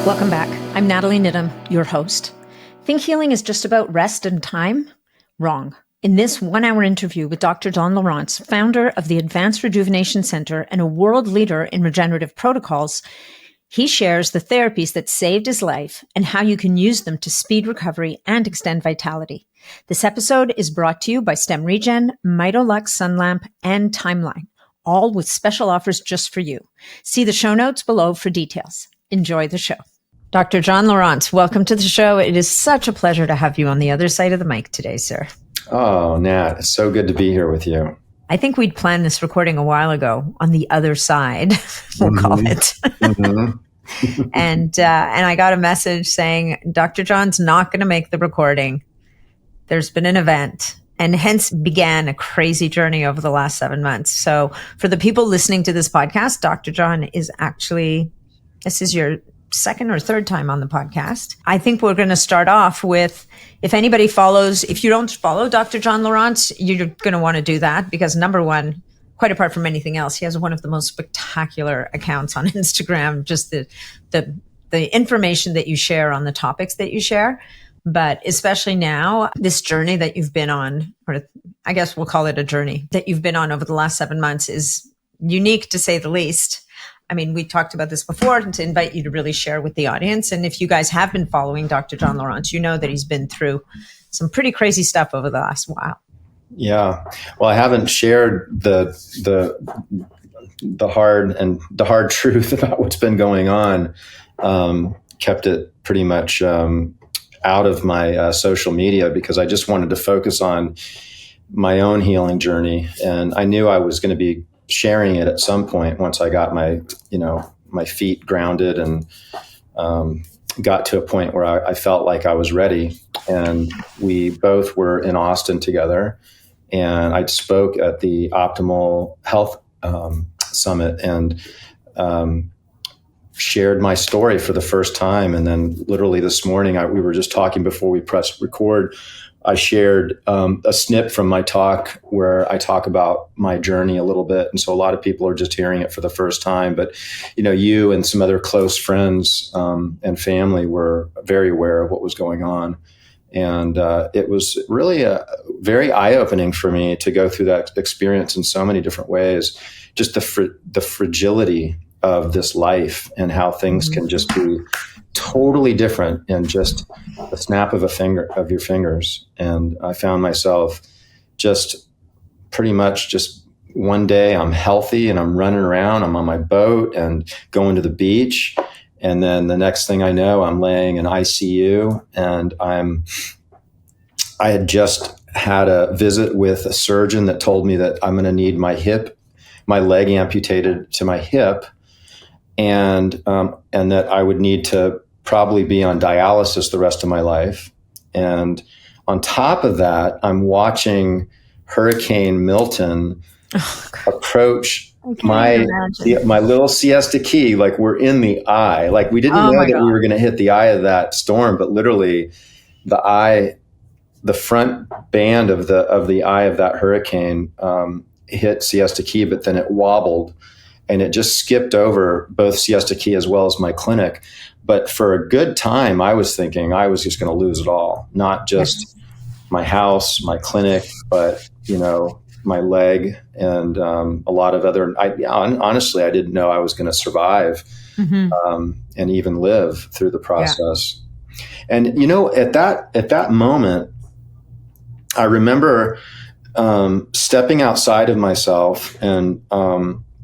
Welcome back. I'm Natalie Nidham, your host. Think healing is just about rest and time? Wrong. In this 1-hour interview with Dr. John Lieurance, founder of the Advanced Rejuvenation Center and a world leader in regenerative protocols, he shares the therapies that saved his life and how you can use them to speed recovery and extend vitality. This episode is brought to you by STEM Regen, Mitolux Sunlamp, and Timeline, all with special offers just for you. See the show notes below for details. Enjoy the show. Dr. John Lieurance, welcome to the show. It is such a pleasure to have you on the other side of the mic today, sir. Oh, Nat, it's so good to be here with you. I think we'd planned this recording a while ago on the other side, we'll call it. And I got a message saying, Dr. John's not going to make the recording. There's been an event, and hence began a crazy journey over the last 7 months. So for the people listening to this podcast, Dr. John is actually, this is your second or third time on the podcast. I think we're going to start off with, if you don't follow Dr. John Lieurance, you're going to want to do that because number one, quite apart from anything else, he has one of the most spectacular accounts on Instagram, just the information that you share on the topics that you share. But especially now, this journey that you've been on, or I guess we'll call it a journey that you've been on over the last 7 months is unique to say the least. I mean, we talked about this before to invite you to really share with the audience. And if you guys have been following Dr. John Lieurance, you know that he's been through some pretty crazy stuff over the last while. Yeah. Well, I haven't shared the hard truth about what's been going on. Kept it pretty much out of my social media because I just wanted to focus on my own healing journey. And I knew I was going to be sharing it at some point once I got my feet grounded and got to a point where I felt like I was ready. And we both were in Austin together, and I spoke at the Optimal Health Summit and shared my story for the first time. And then literally this morning, we were just talking before we pressed record. I shared a snip from my talk where I talk about my journey a little bit. And so a lot of people are just hearing it for the first time. But, you and some other close friends and family were very aware of what was going on. And it was really very eye-opening for me to go through that experience in so many different ways. Just the fragility of this life and how things can just be totally different in just the snap of your fingers. And I found myself just pretty much just one day I'm healthy and I'm running around, I'm on my boat and going to the beach. And then the next thing I know, I'm laying in ICU and I had just had a visit with a surgeon that told me that I'm going to need my leg amputated to my hip. And that I would need to probably be on dialysis the rest of my life. And on top of that, I'm watching Hurricane Milton approach my little Siesta Key. Like we're in the eye. Like we didn't know that we were going to hit the eye of that storm, but literally the front band of the eye of that hurricane hit Siesta Key, but then it wobbled. And it just skipped over both Siesta Key as well as my clinic. But for a good time, I was thinking I was just going to lose it all, not just my house, my clinic, but, my leg and a lot of other, honestly, I didn't know I was going to survive and even live through the process. Yeah. And, at that moment, I remember stepping outside of myself and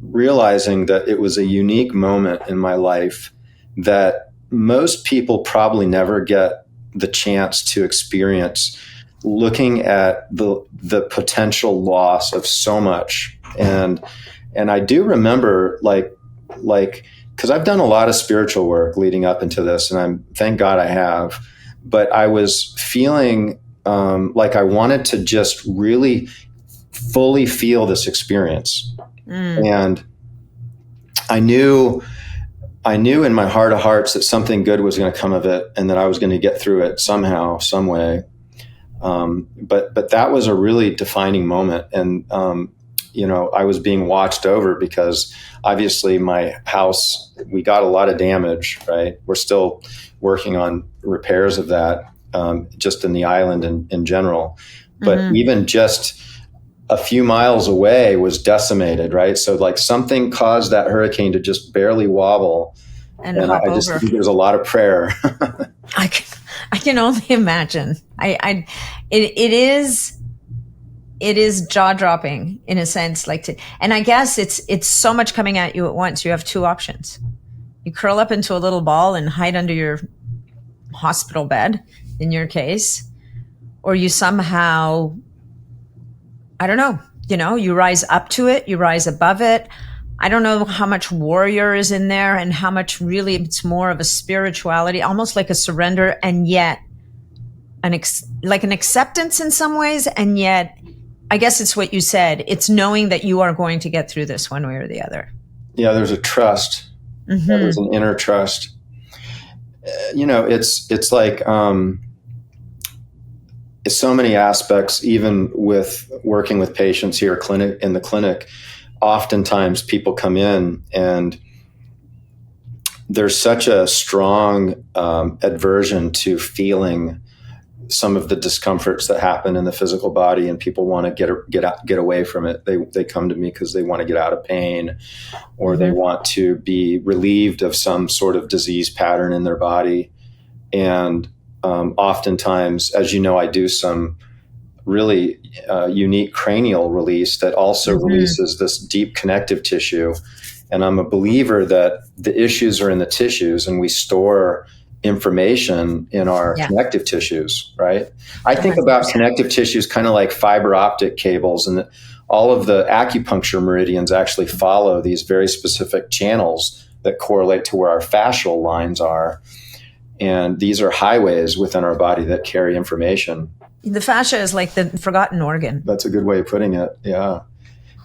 realizing that it was a unique moment in my life that most people probably never get the chance to experience, looking at the potential loss of so much. And I do remember like, cause I've done a lot of spiritual work leading up into this, and thank God I have, but I was feeling like I wanted to just really fully feel this experience. And I knew in my heart of hearts that something good was going to come of it and that I was going to get through it somehow, some way. But that was a really defining moment. And I was being watched over because obviously my house, we got a lot of damage, right? We're still working on repairs of that, just in the island in general. But even just a few miles away was decimated, right? So like something caused that hurricane to just barely wobble. And hop I just over. think there's a lot of prayer. I can only imagine. It is jaw dropping in a sense, and I guess it's so much coming at you at once. You have two options. You curl up into a little ball and hide under your hospital bed, in your case, or you somehow, I don't know, you rise up to it, you rise above it. I don't know how much warrior is in there and how much really it's more of a spirituality, almost like a surrender, and yet like an acceptance in some ways. And yet, I guess it's what you said. It's knowing that you are going to get through this one way or the other. Yeah, there's a trust. There's an inner trust. It's like it's so many aspects, even with working with patients here in the clinic. Oftentimes people come in and there's such a strong aversion to feeling some of the discomforts that happen in the physical body, and people want to get away from it. They come to me because they want to get out of pain, or they want to be relieved of some sort of disease pattern in their body. And oftentimes, as you know, I do some really unique cranial release that also releases this deep connective tissue. And I'm a believer that the issues are in the tissues, and we store information in our connective tissues, right? I think about connective tissues kind of like fiber optic cables, and all of the acupuncture meridians actually follow these very specific channels that correlate to where our fascial lines are. And these are highways within our body that carry information. The fascia is like the forgotten organ. That's a good way of putting it. Yeah.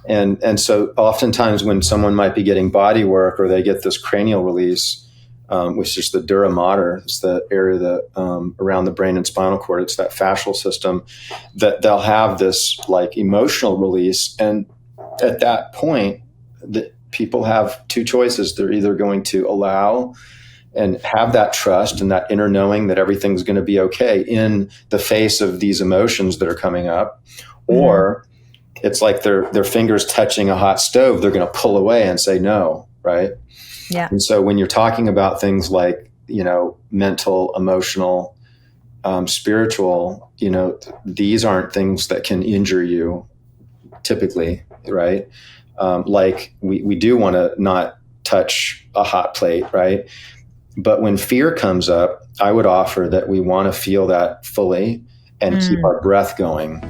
And so oftentimes when someone might be getting body work or they get this cranial release, which is the dura mater, it's the area that around the brain and spinal cord, it's that fascial system, that they'll have this like emotional release. And at that point, the people have two choices. They're either going to allow and have that trust and that inner knowing that everything's going to be okay in the face of these emotions that are coming up, or it's like their fingers touching a hot stove. They're going to pull away and say no, right? Yeah. And so when you're talking about things like, mental, emotional, spiritual, these aren't things that can injure you typically, right? Like we do want to not touch a hot plate, right? But when fear comes up, I would offer that we want to feel that fully and keep our breath going.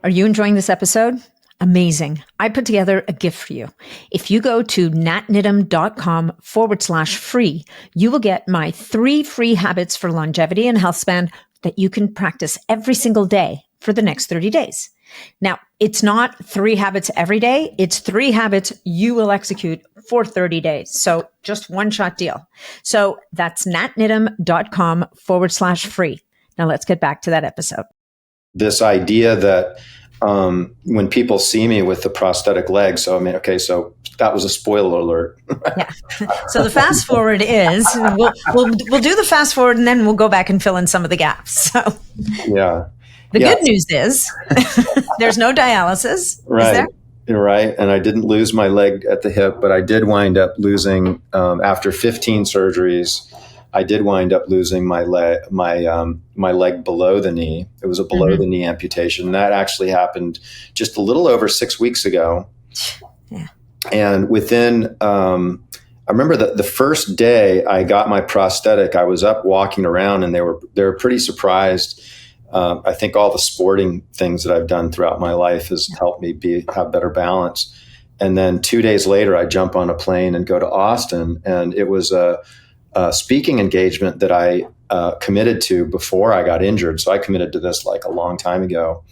Are you enjoying this episode? Amazing. I put together a gift for you. If you go to natnidham.com/free, you will get my 3 free habits for longevity and health span that you can practice every single day for the next 30 days. Now, it's not 3 habits every day. It's 3 habits you will execute for 30 days. So just one-shot deal. So that's natnidham.com/free. Now let's get back to that episode. This idea that when people see me with the prosthetic leg, so that was a spoiler alert. Yeah. So the fast forward is we'll do the fast forward, and then we'll go back and fill in some of the gaps. So yeah. The good news is there's no dialysis. Right. Is there? You're right. And I didn't lose my leg at the hip, but I did wind up losing, after 15 surgeries, I did wind up losing my leg, my leg below the knee. It was a below the knee amputation. That actually happened just a little over 6 weeks ago. Yeah. And within, I remember the first day I got my prosthetic, I was up walking around, and they were pretty surprised. I think all the sporting things that I've done throughout my life has helped me have better balance. And then 2 days later, I jump on a plane and go to Austin, and it was a speaking engagement that I committed to before I got injured. So I committed to this like a long time ago,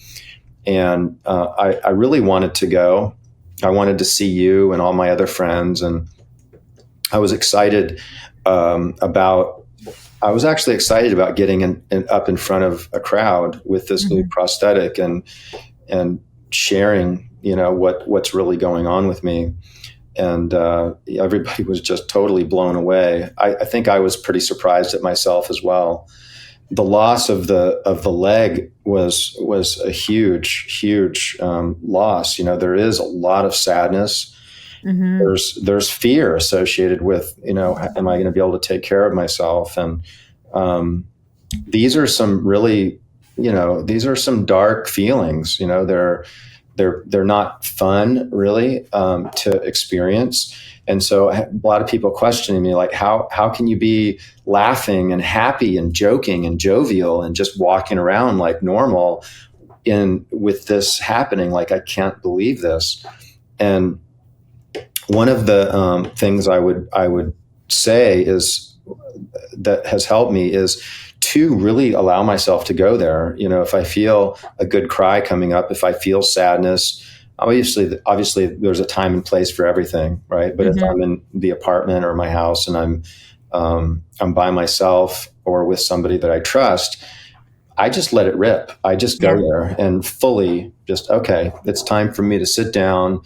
and I really wanted to go. I wanted to see you and all my other friends, and I was excited about. I was actually excited about getting up in front of a crowd with this new prosthetic and sharing, what's really going on with me. And everybody was just totally blown away. I think I was pretty surprised at myself as well. The loss of the leg was a huge loss. There is a lot of sadness. There's fear associated with, am I going to be able to take care of myself? And these are some really, these are some dark feelings. They're not fun really to experience. And so a lot of people questioning me, like, how can you be laughing and happy and joking and jovial and just walking around like normal with this happening? Like, I can't believe this. And one of the things I would say is that has helped me is to really allow myself to go there. If I feel a good cry coming up, if I feel sadness, obviously there's a time and place for everything, right? But if I'm in the apartment or my house and I'm by myself or with somebody that I trust, I just let it rip. I just go there and fully just, okay, it's time for me to sit down,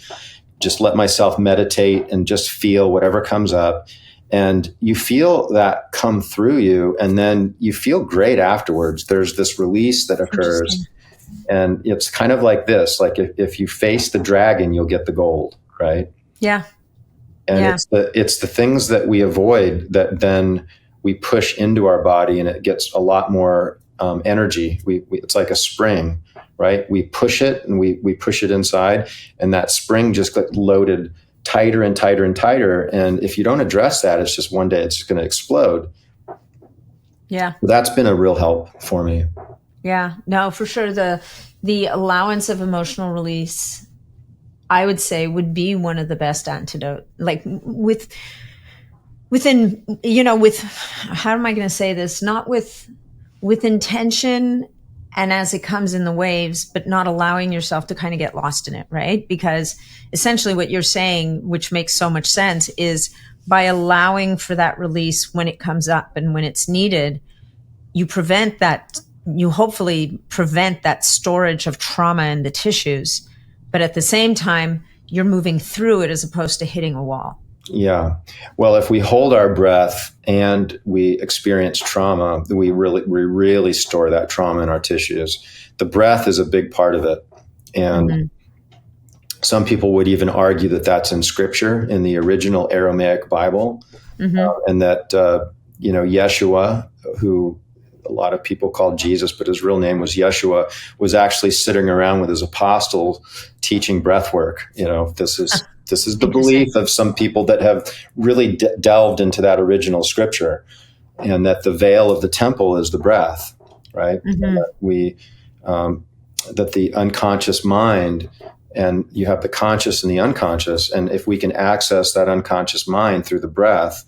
just let myself meditate and just feel whatever comes up. And you feel that come through you, and then you feel great afterwards. There's this release that occurs. And it's kind of like this, like if you face the dragon, you'll get the gold, right? Yeah. And it's the things that we avoid that then we push into our body, and it gets a lot more energy. It's like a spring, right? We push it and we push it inside, and that spring just gets loaded tighter and tighter and tighter. And if you don't address that, it's just one day it's just going to explode. Yeah. That's been a real help for me. Yeah, no, for sure. The allowance of emotional release, I would say, would be one of the best antidote. Like with how am I going to say this? Not with intention and as it comes in the waves, but not allowing yourself to kind of get lost in it, right? Because essentially what you're saying, which makes so much sense, is by allowing for that release when it comes up and when it's needed, you hopefully prevent that storage of trauma in the tissues. But at the same time, you're moving through it as opposed to hitting a wall. Yeah. Well, if we hold our breath and we experience trauma, we really store that trauma in our tissues. The breath is a big part of it. And some people would even argue that that's in scripture, in the original Aramaic Bible. And that, Yeshua, who a lot of people called Jesus, but his real name was Yeshua, was actually sitting around with his apostles teaching breath work. This is the belief of some people that have really delved into that original scripture, and that the veil of the temple is the breath, right? That the unconscious mind, and you have the conscious and the unconscious. And if we can access that unconscious mind through the breath,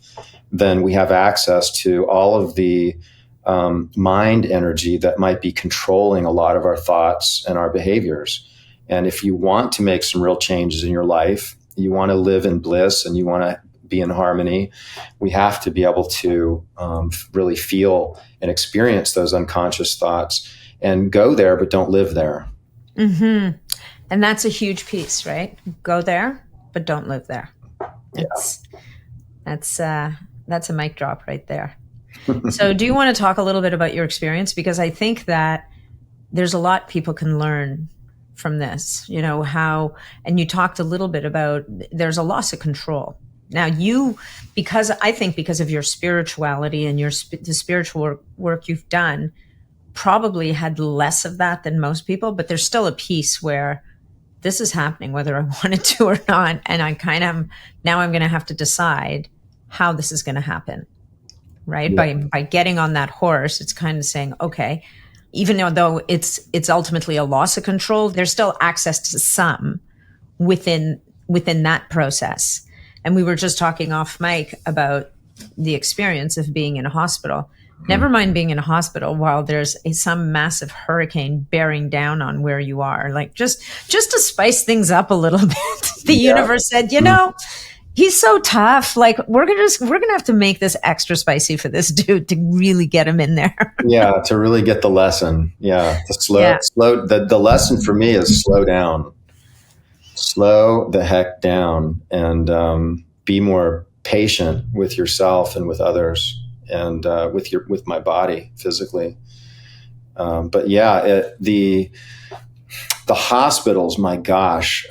then we have access to all of the mind energy that might be controlling a lot of our thoughts and our behaviors. And if you want to make some real changes in your life, you want to live in bliss and you want to be in harmony, we have to be able to really feel and experience those unconscious thoughts and go there, but don't live there. And that's a huge piece, right? Go there, but don't live there. That's a mic drop right there. So do you want to talk a little bit about your experience? Because I think that there's a lot people can learn from this, and you talked a little bit about there's a loss of control. Now because of your spirituality and the spiritual work you've done, probably had less of that than most people, but there's still a piece where this is happening whether I wanted to or not. And now I'm going to have to decide how this is going to happen. Right. Yeah. By getting on that horse, it's kind of saying, okay, even though it's ultimately a loss of control, there's still access to some within that process. And we were just talking off mic about the experience of being in a hospital. Never mind being in a hospital while there's some massive hurricane bearing down on where you are. Like just to spice things up a little bit, the universe said, He's so tough. Like we're gonna have to make this extra spicy for this dude to really get him in there. Yeah, to really get the lesson. Yeah, the lesson for me is slow down, slow the heck down, and be more patient with yourself and with others, and with my body physically. But yeah, the hospitals. My gosh,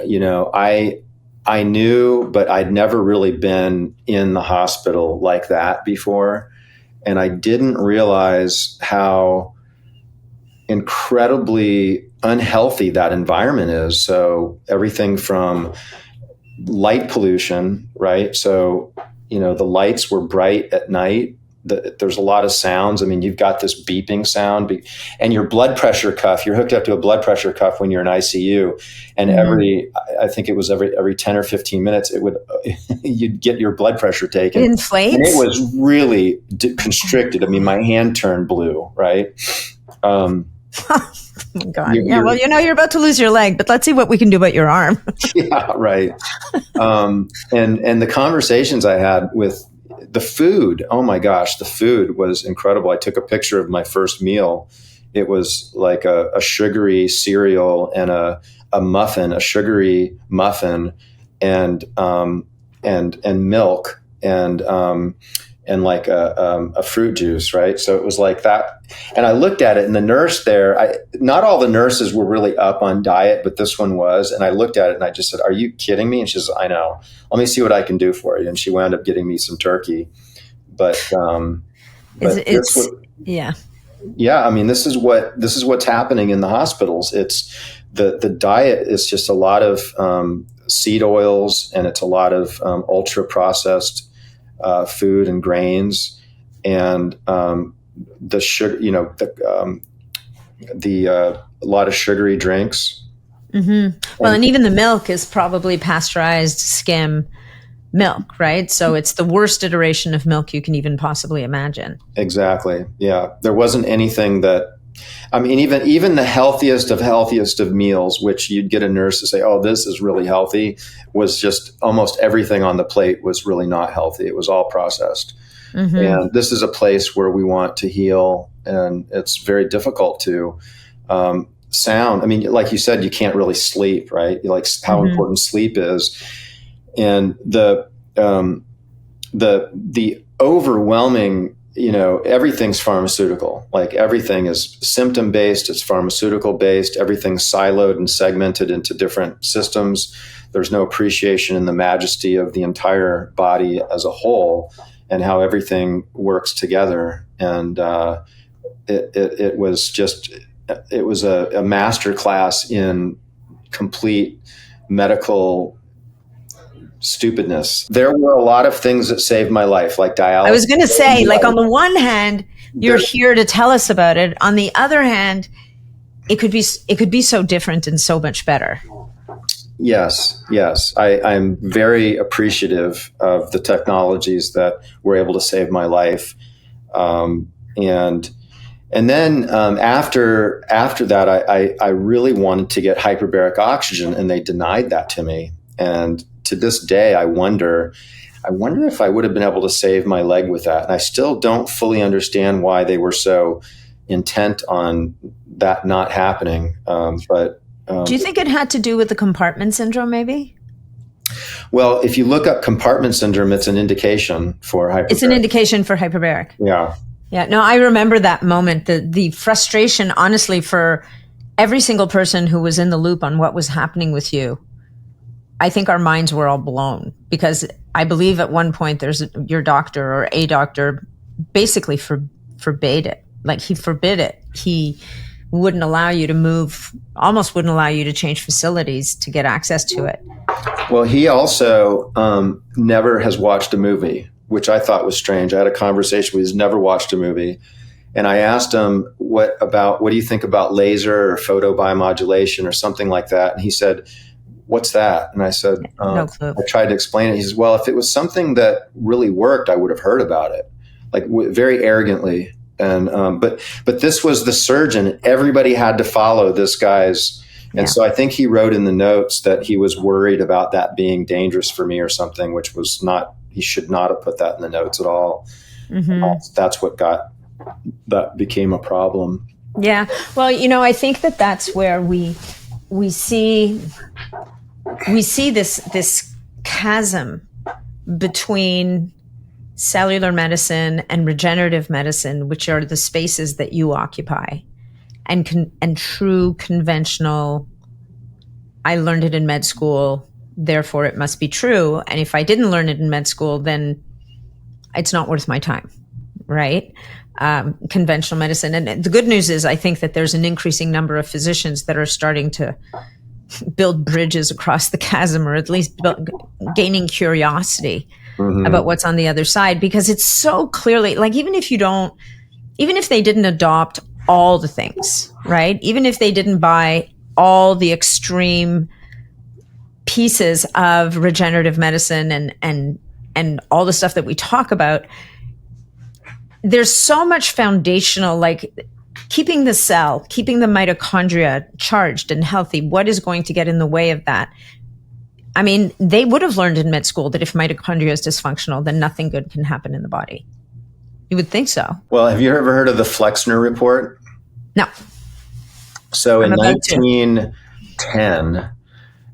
I knew, but I'd never really been in the hospital like that before. And I didn't realize how incredibly unhealthy that environment is. So everything from light pollution, right? So, the lights were bright at night. There's a lot of sounds. I mean, you've got this beeping sound, and your blood pressure cuff, you're hooked up to a blood pressure cuff when you're in ICU. And I think it was every 10 or 15 minutes, you'd get your blood pressure taken. It inflates? And it was really constricted. I mean, my hand turned blue, right? Oh my God. Well, you're about to lose your leg, but let's see what we can do about your arm. Yeah, right. And the conversations I had with the food, oh my gosh, the food was incredible. I took a picture of my first meal. It was like a sugary cereal and a muffin, a sugary muffin, and milk and like a fruit juice, right? So it was like that. And I looked at it, and the nurse there, not all the nurses were really up on diet, but this one was. And I looked at it and I just said, "Are you kidding me?" And she says, "I know. Let me see what I can do for you." And she wound up getting me some turkey. Yeah. Yeah. I mean, this is what's happening in the hospitals. It's the diet is just a lot of seed oils, and it's a lot of ultra processed food and grains, and the sugar, a lot of sugary drinks. Mm-hmm. Well, and even the milk is probably pasteurized skim milk, right? So it's the worst iteration of milk you can even possibly imagine. Exactly. Yeah. There wasn't anything even the healthiest of meals, which you'd get a nurse to say, "Oh, this is really healthy," was just almost everything on the plate was really not healthy. It was all processed. Mm-hmm. And this is a place where we want to heal, and it's very difficult to sound. I mean, like you said, you can't really sleep, right? Like how important sleep is. And the overwhelming, everything's pharmaceutical. Like everything is symptom based, it's pharmaceutical based, everything's siloed and segmented into different systems. There's no appreciation in the majesty of the entire body as a whole and how everything works together. And it was a master class in complete medical stupidness. There were a lot of things that saved my life, like dialysis. I was going to say, like, on the one hand, you're here to tell us about it. On the other hand, it could be so different and so much better. Yes. I'm very appreciative of the technologies that were able to save my life. And then after that, I really wanted to get hyperbaric oxygen, and they denied that to me. And to this day, I wonder if I would have been able to save my leg with that. And I still don't fully understand why they were so intent on that not happening. Do you think it had to do with the compartment syndrome, maybe? Well, if you look up compartment syndrome, it's an indication for hyperbaric. It's an indication for hyperbaric. Yeah. Yeah. No, I remember that moment, the frustration, honestly, for every single person who was in the loop on what was happening with you. I think our minds were all blown, because I believe at one point your doctor or a doctor basically forbade it. Like he forbid it. He wouldn't allow you to move, almost wouldn't allow you to change facilities to get access to it. Well, he also never has watched a movie, which I thought was strange. I had a conversation with him. He's never watched a movie. And I asked him, what do you think about laser or photobiomodulation or something like that? And he said, "What's that?" And I said, no clue. I tried to explain it. He says, "Well, if it was something that really worked, I would have heard about it," like very arrogantly. And but this was the surgeon. Everybody had to follow this guy's And so I think he wrote in the notes that he was worried about that being dangerous for me or something, which was not, he should not have put that in the notes at all. That's what that became a problem. Yeah. Well, I think that's where we see this chasm between cellular medicine and regenerative medicine, which are the spaces that you occupy, and true conventional, I learned it in med school, therefore it must be true. And if I didn't learn it in med school, then it's not worth my time, right? Conventional medicine. And the good news is I think that there's an increasing number of physicians that are starting to build bridges across the chasm, or at least gaining curiosity about what's on the other side, because it's so clearly, like, even if they didn't adopt all the things, right? Even if they didn't buy all the extreme pieces of regenerative medicine and all the stuff that we talk about, there's so much foundational, like keeping the cell, keeping the mitochondria charged and healthy. What is going to get in the way of that? I mean, they would have learned in med school that if mitochondria is dysfunctional, then nothing good can happen in the body. You would think so. Well, have you ever heard of the Flexner report? No. So in 1910,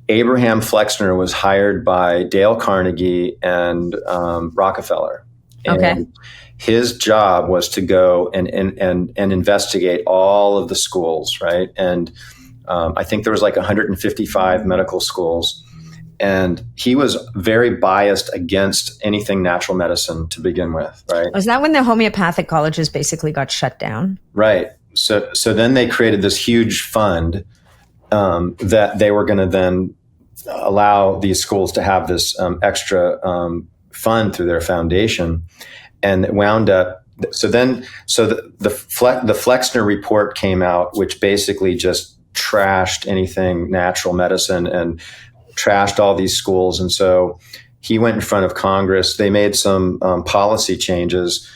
Abraham Flexner was hired by Dale Carnegie and Rockefeller. And his job was to go and investigate all of the schools, right? And I think there was like 155 medical schools. And he was very biased against anything natural medicine to begin with, right? Was that when the homeopathic colleges basically got shut down? Right. So then they created this huge fund that they were going to then allow these schools to have this extra fund through their foundation. And it wound up, the Flexner report came out, which basically just trashed anything natural medicine and trashed all these schools. And so he went in front of Congress. They made some policy changes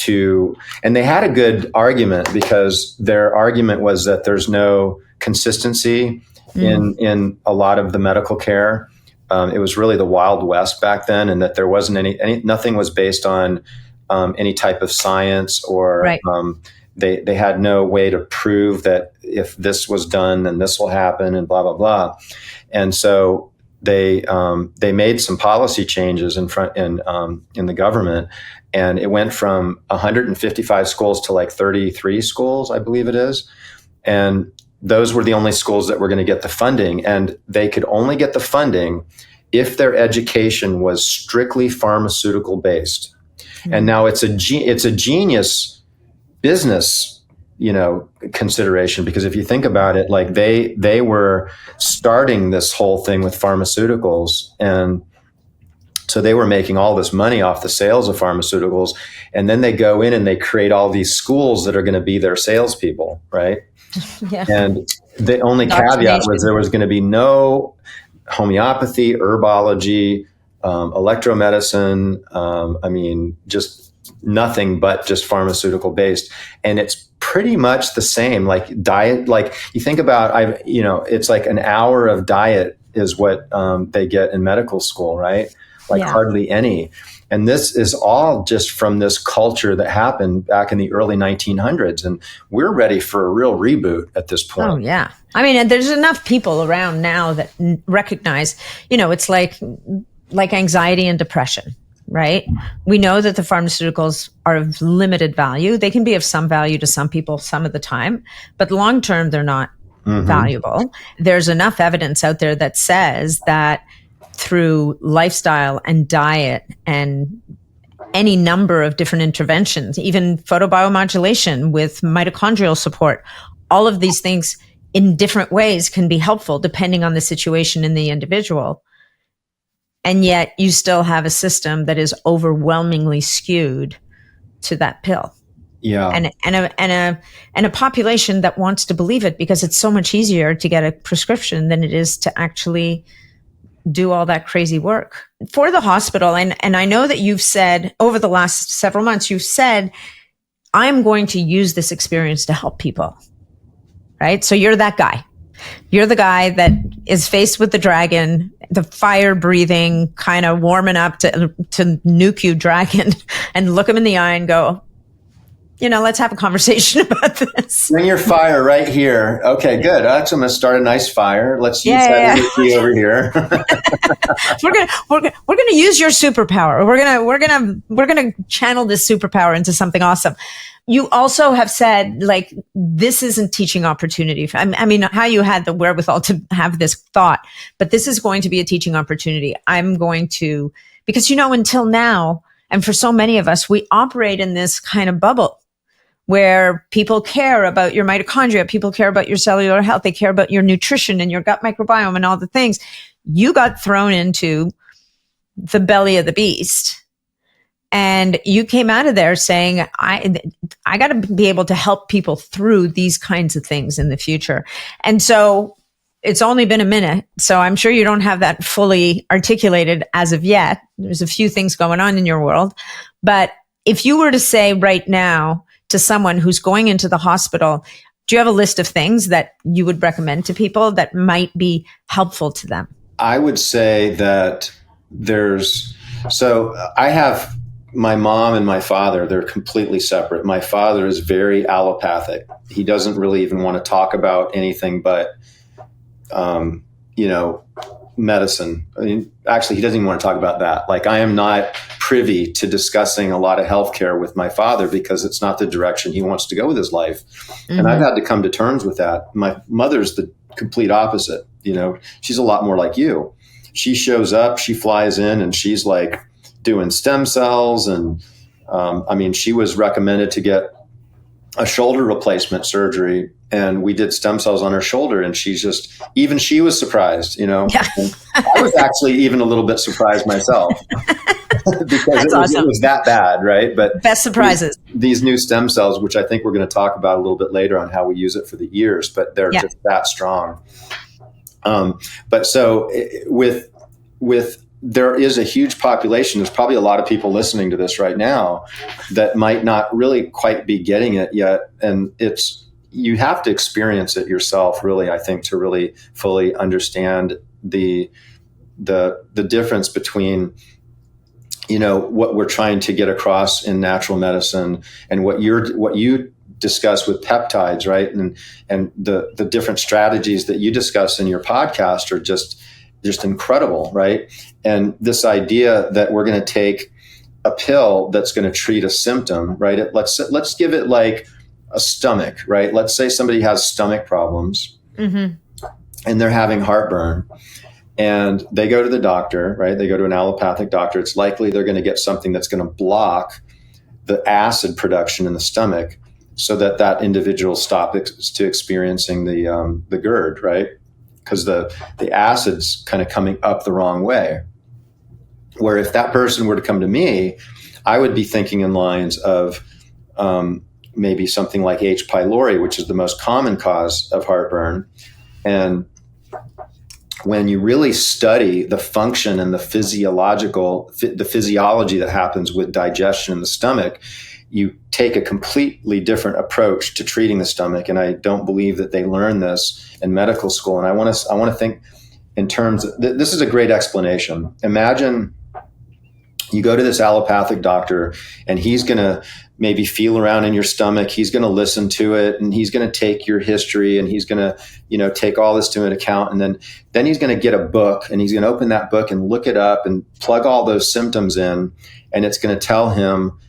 and they had a good argument, because their argument was that there's no consistency in a lot of the medical care. It was really the Wild West back then, and that there wasn't nothing was based on any type of science, or they had no way to prove that if this was done, then this will happen, and blah, blah, blah. And so they made some policy changes in the government, and it went from 155 schools to like 33 schools, I believe it is. And those were the only schools that were going to get the funding, and they could only get the funding if their education was strictly pharmaceutical based. And now it's a genius business, consideration, because if you think about it, like they were starting this whole thing with pharmaceuticals, and so they were making all this money off the sales of pharmaceuticals, and then they go in and they create all these schools that are going to be their salespeople, right? Yeah. And the only caveat was there was going to be no homeopathy, herbology, electromedicine. Just nothing but just pharmaceutical based. And it's pretty much the same, like diet. Like you think about, it's like an hour of diet is what they get in medical school, right? Like hardly any. And this is all just from this culture that happened back in the early 1900s. And we're ready for a real reboot at this point. Oh, yeah. I mean, there's enough people around now that recognize, it's like anxiety and depression, right? We know that the pharmaceuticals are of limited value. They can be of some value to some people some of the time, but long-term, they're not valuable. There's enough evidence out there that says that through lifestyle and diet and any number of different interventions, even photobiomodulation with mitochondrial support, all of these things in different ways can be helpful depending on the situation in the individual. And yet you still have a system that is overwhelmingly skewed to that pill. Yeah. And a population that wants to believe it because it's so much easier to get a prescription than it is to actually do all that crazy work for the hospital. And I know that you've said over the last several months, you've said, I'm going to use this experience to help people, right? So you're that guy. You're the guy that is faced with the dragon, the fire breathing, kind of warming up to nuke you dragon, and look him in the eye and go, let's have a conversation about this. Bring your fire right here. Okay, good. Actually, I'm going to start a nice fire. Let's use that energy over here. we're gonna use your superpower. We're gonna channel this superpower into something awesome. You also have said, like, this isn't teaching opportunity. I mean, how you had the wherewithal to have this thought, but this is going to be a teaching opportunity. Because until now, and for so many of us, we operate in this kind of bubble where people care about your mitochondria, people care about your cellular health, they care about your nutrition and your gut microbiome and all the things. You got thrown into the belly of the beast. And you came out of there saying, I got to be able to help people through these kinds of things in the future. And so it's only been a minute, so I'm sure you don't have that fully articulated as of yet. There's a few things going on in your world. But if you were to say right now to someone who's going into the hospital, do you have a list of things that you would recommend to people that might be helpful to them? I would say that I have my mom and my father, they're completely separate. My father is very allopathic. He doesn't really even want to talk about anything but, medicine. I mean, actually, he doesn't even want to talk about that. Like, I am not privy to discussing a lot of healthcare with my father because it's not the direction he wants to go with his life. Mm-hmm. And I've had to come to terms with that. My mother's the complete opposite. She's a lot more like you. She shows up, she flies in, and she's like doing stem cells. And she was recommended to get a shoulder replacement surgery, and we did stem cells on her shoulder, and she was surprised, Yeah. I was actually even a little bit surprised myself because it was that bad, right? But best surprises. These new stem cells, which I think we're going to talk about a little bit later on how we use it for the ears, but they're just that strong. But so with there is a huge population. There's probably a lot of people listening to this right now that might not really quite be getting it yet. And you have to experience it yourself, really, I think, to really fully understand the difference between, what we're trying to get across in natural medicine and what you discuss with peptides, right? And the different strategies that you discuss in your podcast are just incredible, right? And this idea that we're going to take a pill that's going to treat a symptom, right? Let's give it like a stomach, right? Let's say somebody has stomach problems, mm-hmm. and they're having heartburn, and they go to the doctor, right? They go to an allopathic doctor. It's likely they're going to get something that's going to block the acid production in the stomach so that individual stops to experiencing the GERD, right? Because the acid's kind of coming up the wrong way. Where if that person were to come to me, I would be thinking in lines of maybe something like H. pylori, which is the most common cause of heartburn. And when you really study the function and the physiology that happens with digestion in the stomach, you take a completely different approach to treating the stomach. And I don't believe that they learn this in medical school. And I want to think in terms of, this is a great explanation. Imagine you go to this allopathic doctor, and he's going to maybe feel around in your stomach. He's going to listen to it, and he's going to take your history, and he's going to, take all this to an account. And then he's going to get a book, and he's going to open that book and look it up and plug all those symptoms in. And it's going to tell him,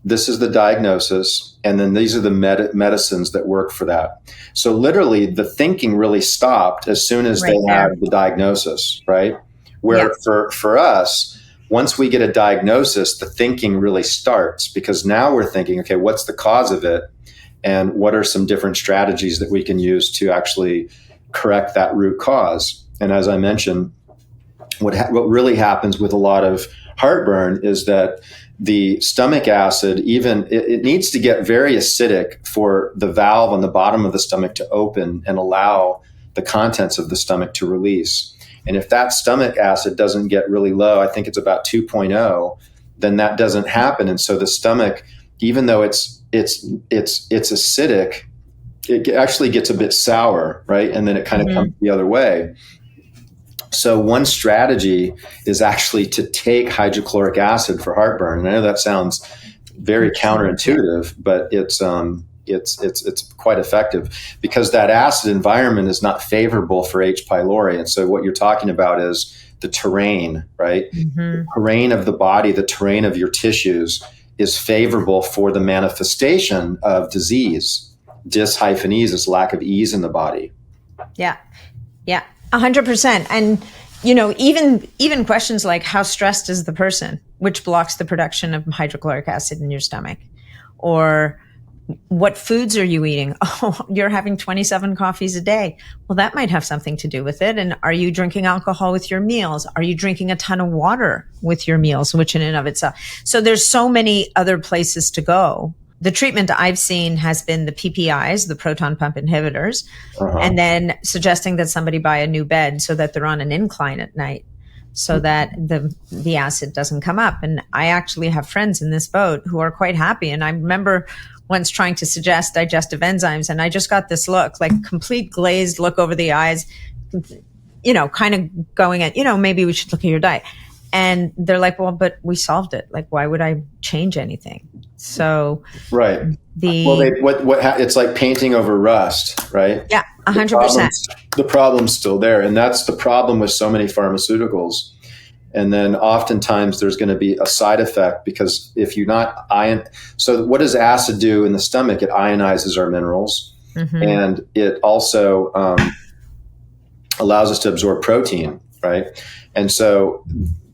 this is the diagnosis, and then these are the medicines that work for that. So literally the thinking really stopped as soon as they had the diagnosis, right? Where for us, once we get a diagnosis, the thinking really starts, because now we're thinking, okay, what's the cause of it? And what are some different strategies that we can use to actually correct that root cause? And as I mentioned, what really happens with a lot of heartburn is that the stomach acid, it needs to get very acidic for the valve on the bottom of the stomach to open and allow the contents of the stomach to release. And if that stomach acid doesn't get really low, I think it's about 2.0, then that doesn't happen. And so the stomach, even though it's acidic, it actually gets a bit sour, right? And then it kind of comes the other way. So one strategy is actually to take hydrochloric acid for heartburn. And I know that sounds very counterintuitive, but it's quite effective because that acid environment is not favorable for H. pylori. And so what you're talking about is the terrain, right? The terrain of the body, the terrain of your tissues is favorable for the manifestation of disease. Dis-ease is lack of ease in the body. Yeah. 100%. And, you know, even questions like how stressed is the person, which blocks the production of hydrochloric acid in your stomach, or what foods are you eating? Oh, you're having 27 coffees a day. Well, that might have something to do with it. And are you drinking alcohol with your meals? Are you drinking a ton of water with your meals, which in and of itself? So there's so many other places to go. The treatment I've seen has been the PPIs, the proton pump inhibitors, and then suggesting that somebody buy a new bed so that they're on an incline at night so that the acid doesn't come up. And I actually have friends in this boat who are quite happy. And I remember once trying to suggest digestive enzymes, and I just got this look, like complete glazed look over the eyes, you know, kind of going at, you know, maybe we should look at your diet. And they're like, well, but we solved it. Like, why would I change anything? So, right. It's like painting over rust, right? Yeah, 100%. The problem's still there. And that's the problem with so many pharmaceuticals. And then oftentimes there's going to be a side effect because if you're not so what does acid do in the stomach? It ionizes our minerals, and it also allows us to absorb protein, right? And so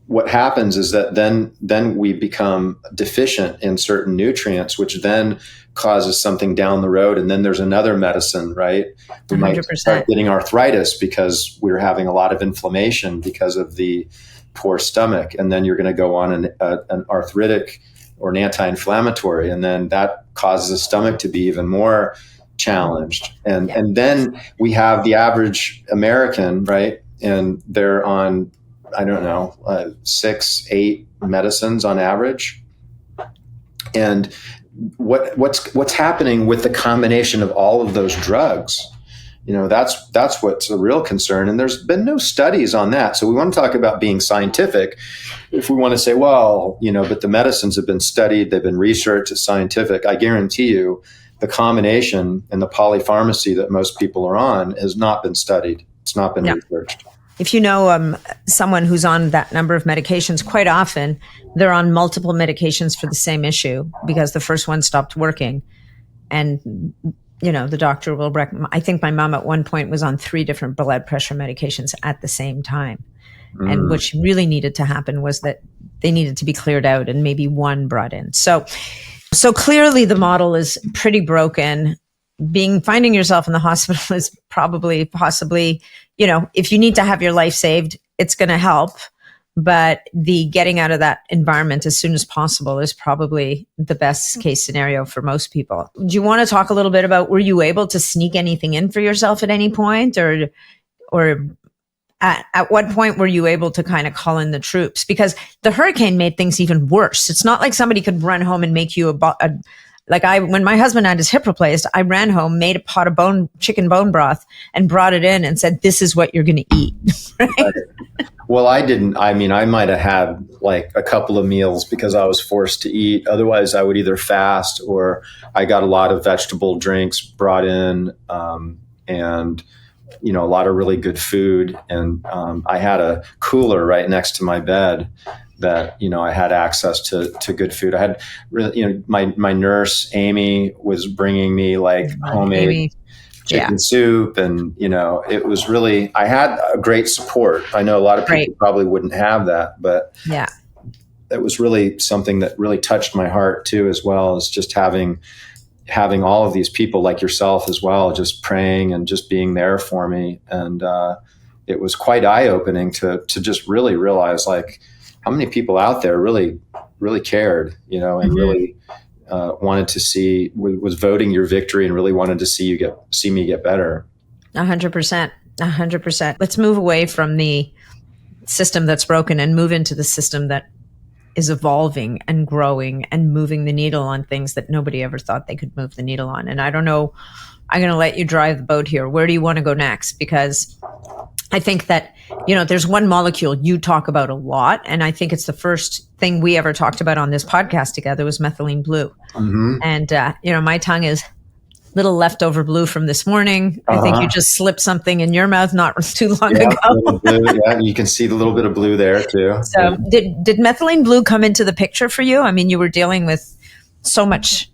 what happens is that then we become deficient in certain nutrients, which then causes something down the road. And then there's another medicine, right? We 100%. Might start getting arthritis because we're having a lot of inflammation because of the poor stomach. And then you're going to go on an arthritic or an anti-inflammatory. And then that causes the stomach to be even more challenged. And then we have the average American, right? And they're on, I don't know, 6-8 medicines on average. And what's happening with the combination of all of those drugs? You know, that's what's a real concern. And there's been no studies on that. So we want to talk about being scientific. If we want to say, well, you know, but the medicines have been studied, they've been researched, it's scientific. I guarantee you the combination and the polypharmacy that most people are on has not been studied. It's not been researched. If you know someone who's on that number of medications, quite often they're on multiple medications for the same issue because the first one stopped working. And, you know, the doctor will recommend. I think my mom at one point was on 3 different blood pressure medications at the same time. And what really needed to happen was that they needed to be cleared out and maybe one brought in. So clearly the model is pretty broken. Finding yourself in the hospital is possibly, you know, if you need to have your life saved, it's going to help. But the getting out of that environment as soon as possible is probably the best case scenario for most people. Do you want to talk a little bit about, were you able to sneak anything in for yourself at any point, or at what point were you able to kind of call in the troops? Because the hurricane made things even worse. It's not like somebody could run home and make you when my husband had his hip replaced, I ran home, made a pot of chicken bone broth and brought it in and said, this is what you're going to eat. Right? Well, I didn't. I mean, I might have had like a couple of meals because I was forced to eat. Otherwise, I would either fast or I got a lot of vegetable drinks brought in, and, you know, a lot of really good food. And I had a cooler right next to my bed that, you know, I had access to good food. I had really, you know, my nurse, Amy, was bringing me like homemade chicken soup. And, you know, it was really, I had a great support. I know a lot of people probably wouldn't have that, but it was really something that really touched my heart too, as well as just having all of these people like yourself as well, just praying and just being there for me. And it was quite eye-opening to just really realize like how many people out there really, really cared, you know, and really wanted to see, was voting your victory and really wanted to see me get better. 100%. 100%. Let's move away from the system that's broken and move into the system that is evolving and growing and moving the needle on things that nobody ever thought they could move the needle on. And I don't know I'm going to let you drive the boat here. Where do you want to go next? Because I think that, there's one molecule you talk about a lot. And I think it's the first thing we ever talked about on this podcast together was methylene blue. Mm-hmm. And, my tongue is little leftover blue from this morning. I think you just slipped something in your mouth not too long ago. Blue, you can see the little bit of blue there too. So did methylene blue come into the picture for you? I mean, you were dealing with so much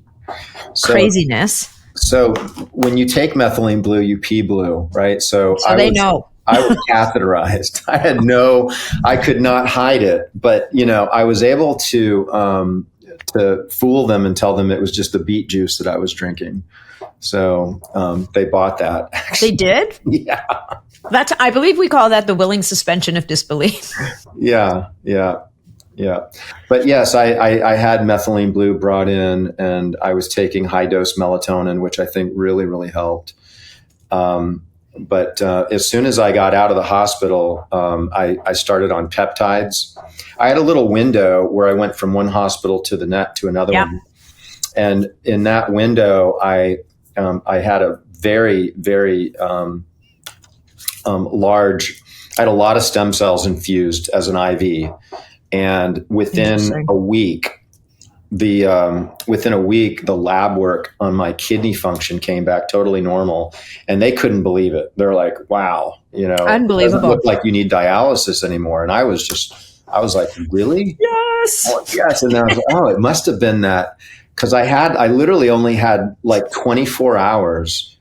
craziness. So when you take methylene blue, you pee blue, right? So they know. I was catheterized. I could not hide it, but I was able to fool them and tell them it was just the beet juice that I was drinking. So they bought that. Actually. They did? Yeah. I believe we call that the willing suspension of disbelief. Yeah. But yes, I had methylene blue brought in, and I was taking high dose melatonin, which I think really, really helped. But as soon as I got out of the hospital, I started on peptides. I had a little window where I went from one hospital to another one. And in that window, I had a very, very large, I had a lot of stem cells infused as an IV. And within a week, the lab work on my kidney function came back totally normal, and they couldn't believe it. They're like, "Wow, unbelievable! It doesn't look like you need dialysis anymore." And I was like, "Really? Yes, yes." And I was like, "Oh, it must have been that," because I literally only had like 24 hours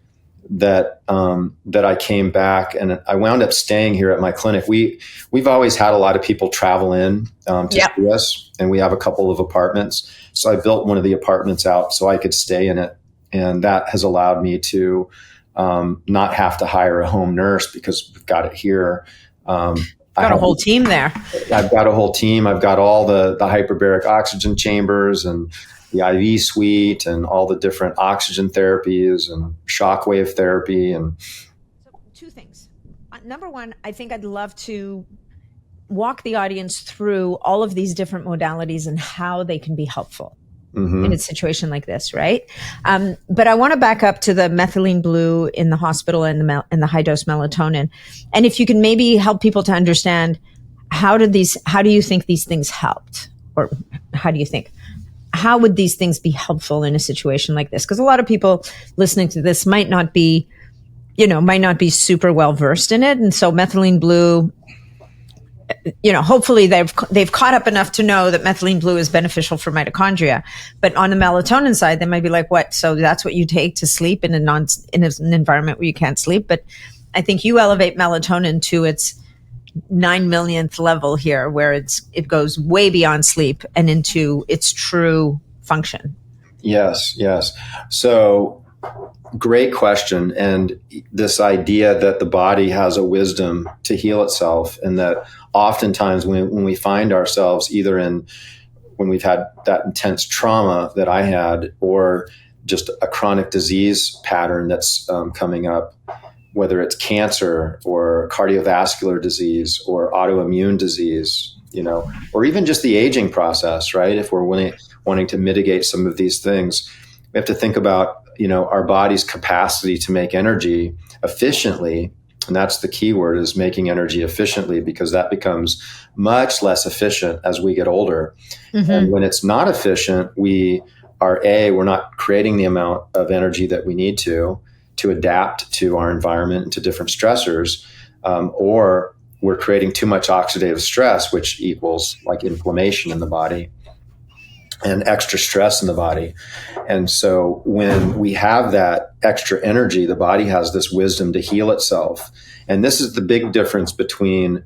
that I came back, and I wound up staying here at my clinic. We've always had a lot of people travel in to see us, and we have a couple of apartments. So I built one of the apartments out so I could stay in it, and that has allowed me to not have to hire a home nurse because we've got it here. Got a whole team there. I've got a whole team. I've got all the hyperbaric oxygen chambers and the IV suite and all the different oxygen therapies and shockwave therapy. And so, two things. Number one, I think I'd love to walk the audience through all of these different modalities and how they can be helpful in a situation like this, right? But I want to back up to the methylene blue in the hospital and the high dose melatonin. And if you can maybe help people to understand how do you think these things helped? Or how would these things be helpful in a situation like this? Because a lot of people listening to this might not be super well versed in it. And so methylene blue, hopefully they've caught up enough to know that methylene blue is beneficial for mitochondria. But on the melatonin side, they might be like, what? So that's what you take to sleep in an environment where you can't sleep. But I think you elevate melatonin to its 9 millionth level here, where it goes way beyond sleep and into its true function. Yes. So great question. And this idea that the body has a wisdom to heal itself, and that oftentimes when we find ourselves when we've had that intense trauma that I had, or just a chronic disease pattern that's coming up, whether it's cancer or cardiovascular disease or autoimmune disease, or even just the aging process, right? If we're wanting to mitigate some of these things, we have to think about, our body's capacity to make energy efficiently. And that's the key word, is making energy efficiently, because that becomes much less efficient as we get older. And when it's not efficient, we're not creating the amount of energy that we need to adapt to our environment and to different stressors, or we're creating too much oxidative stress, which equals like inflammation in the body and extra stress in the body. And so when we have that extra energy, the body has this wisdom to heal itself. And this is the big difference between,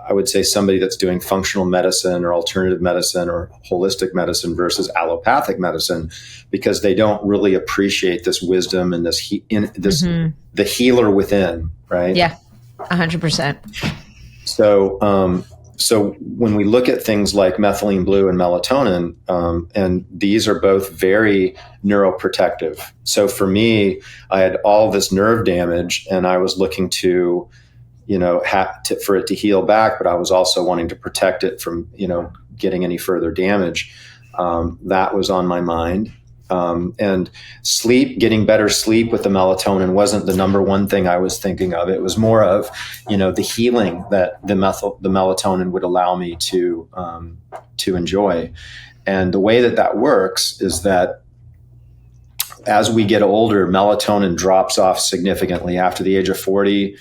I would say, somebody that's doing functional medicine or alternative medicine or holistic medicine versus allopathic medicine, because they don't really appreciate this wisdom and the healer within, right? Yeah, 100%. So when we look at things like methylene blue and melatonin, and these are both very neuroprotective. So for me, I had all this nerve damage, and I was looking to for it to heal back, but I was also wanting to protect it from, getting any further damage. That was on my mind. And sleep, getting better sleep with the melatonin wasn't the number one thing I was thinking of. It was more of, the healing that the melatonin would allow me to enjoy. And the way that works is that as we get older, melatonin drops off significantly after the age of 40.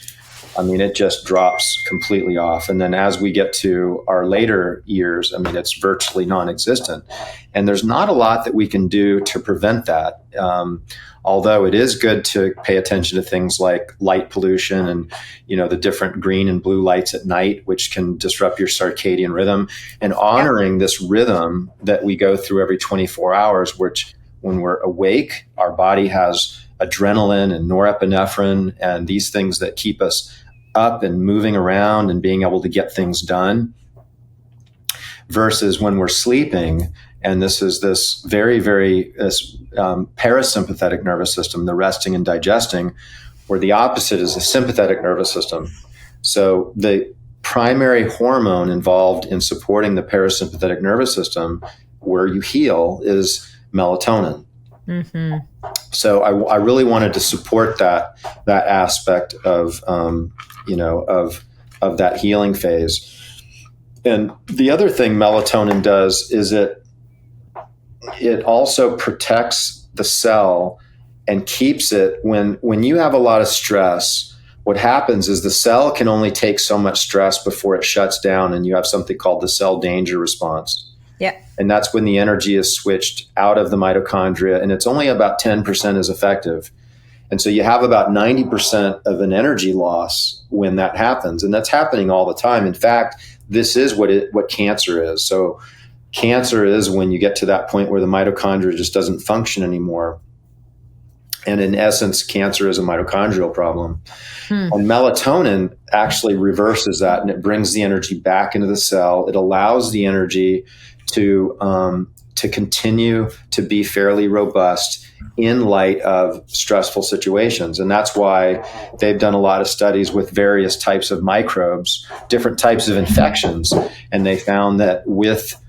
It just drops completely off. And then as we get to our later years, it's virtually non-existent. And there's not a lot that we can do to prevent that. Although it is good to pay attention to things like light pollution and, the different green and blue lights at night, which can disrupt your circadian rhythm, and honoring this rhythm that we go through every 24 hours, which when we're awake, our body has adrenaline and norepinephrine and these things that keep us up and moving around and being able to get things done, versus when we're sleeping. And this is this very, very parasympathetic nervous system, the resting and digesting, where the opposite is the sympathetic nervous system. So the primary hormone involved in supporting the parasympathetic nervous system, where you heal, is melatonin. Mm-hmm. So I really wanted to support that aspect of that healing phase. And the other thing melatonin does is it also protects the cell and keeps it when you have a lot of stress. What happens is the cell can only take so much stress before it shuts down, and you have something called the cell danger response. Yeah. And that's when the energy is switched out of the mitochondria, and it's only about 10% as effective. And so you have about 90% of an energy loss when that happens. And that's happening all the time. In fact, this is what cancer is. So cancer is when you get to that point where the mitochondria just doesn't function anymore. And in essence, cancer is a mitochondrial problem. And melatonin actually reverses that, and it brings the energy back into the cell. It allows the energy to continue to be fairly robust in light of stressful situations. And that's why they've done a lot of studies with various types of microbes, different types of infections. And they found that with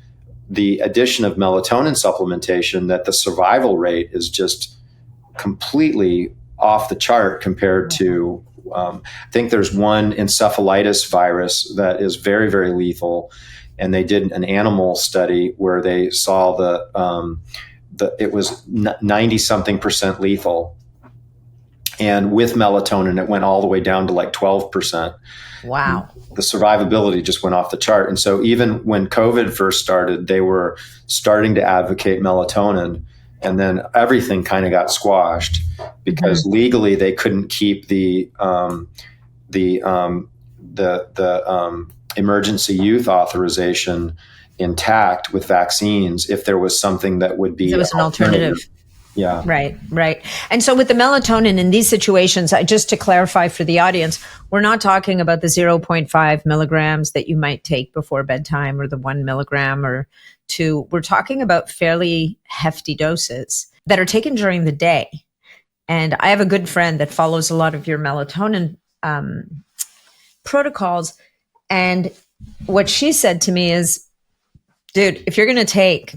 the addition of melatonin supplementation, that the survival rate is just completely off the chart compared to, I think there's one encephalitis virus that is very, very lethal. And they did an animal study where they saw it was 90-something% lethal. And with melatonin, it went all the way down to like 12%. Wow. The survivability just went off the chart. And so even when COVID first started, they were starting to advocate melatonin. And then everything kind of got squashed because legally they couldn't keep the emergency use authorization intact with vaccines if there was something that would be. There was an alternative. Yeah. Right. And so with the melatonin in these situations, just to clarify for the audience, we're not talking about the 0.5 milligrams that you might take before bedtime or the 1 milligram or 2. We're talking about fairly hefty doses that are taken during the day. And I have a good friend that follows a lot of your melatonin protocols. And what she said to me is, dude, if you're going to take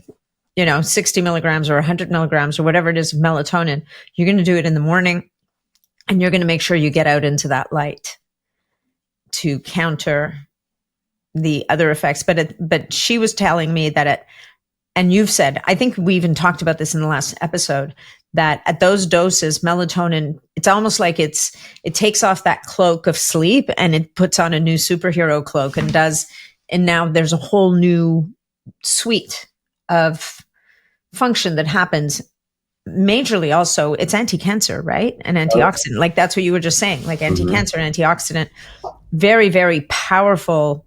60 milligrams or 100 milligrams or whatever it is of melatonin, you're going to do it in the morning, and you're going to make sure you get out into that light to counter the other effects. But she was telling me that and you've said, I think we even talked about this in the last episode, that at those doses, melatonin, it's almost like it takes off that cloak of sleep and it puts on a new superhero cloak and now there's a whole new suite of function that happens. Majorly also, it's anti-cancer, right? And antioxidant. Like that's what you were just saying, like anti-cancer, antioxidant, very, very powerful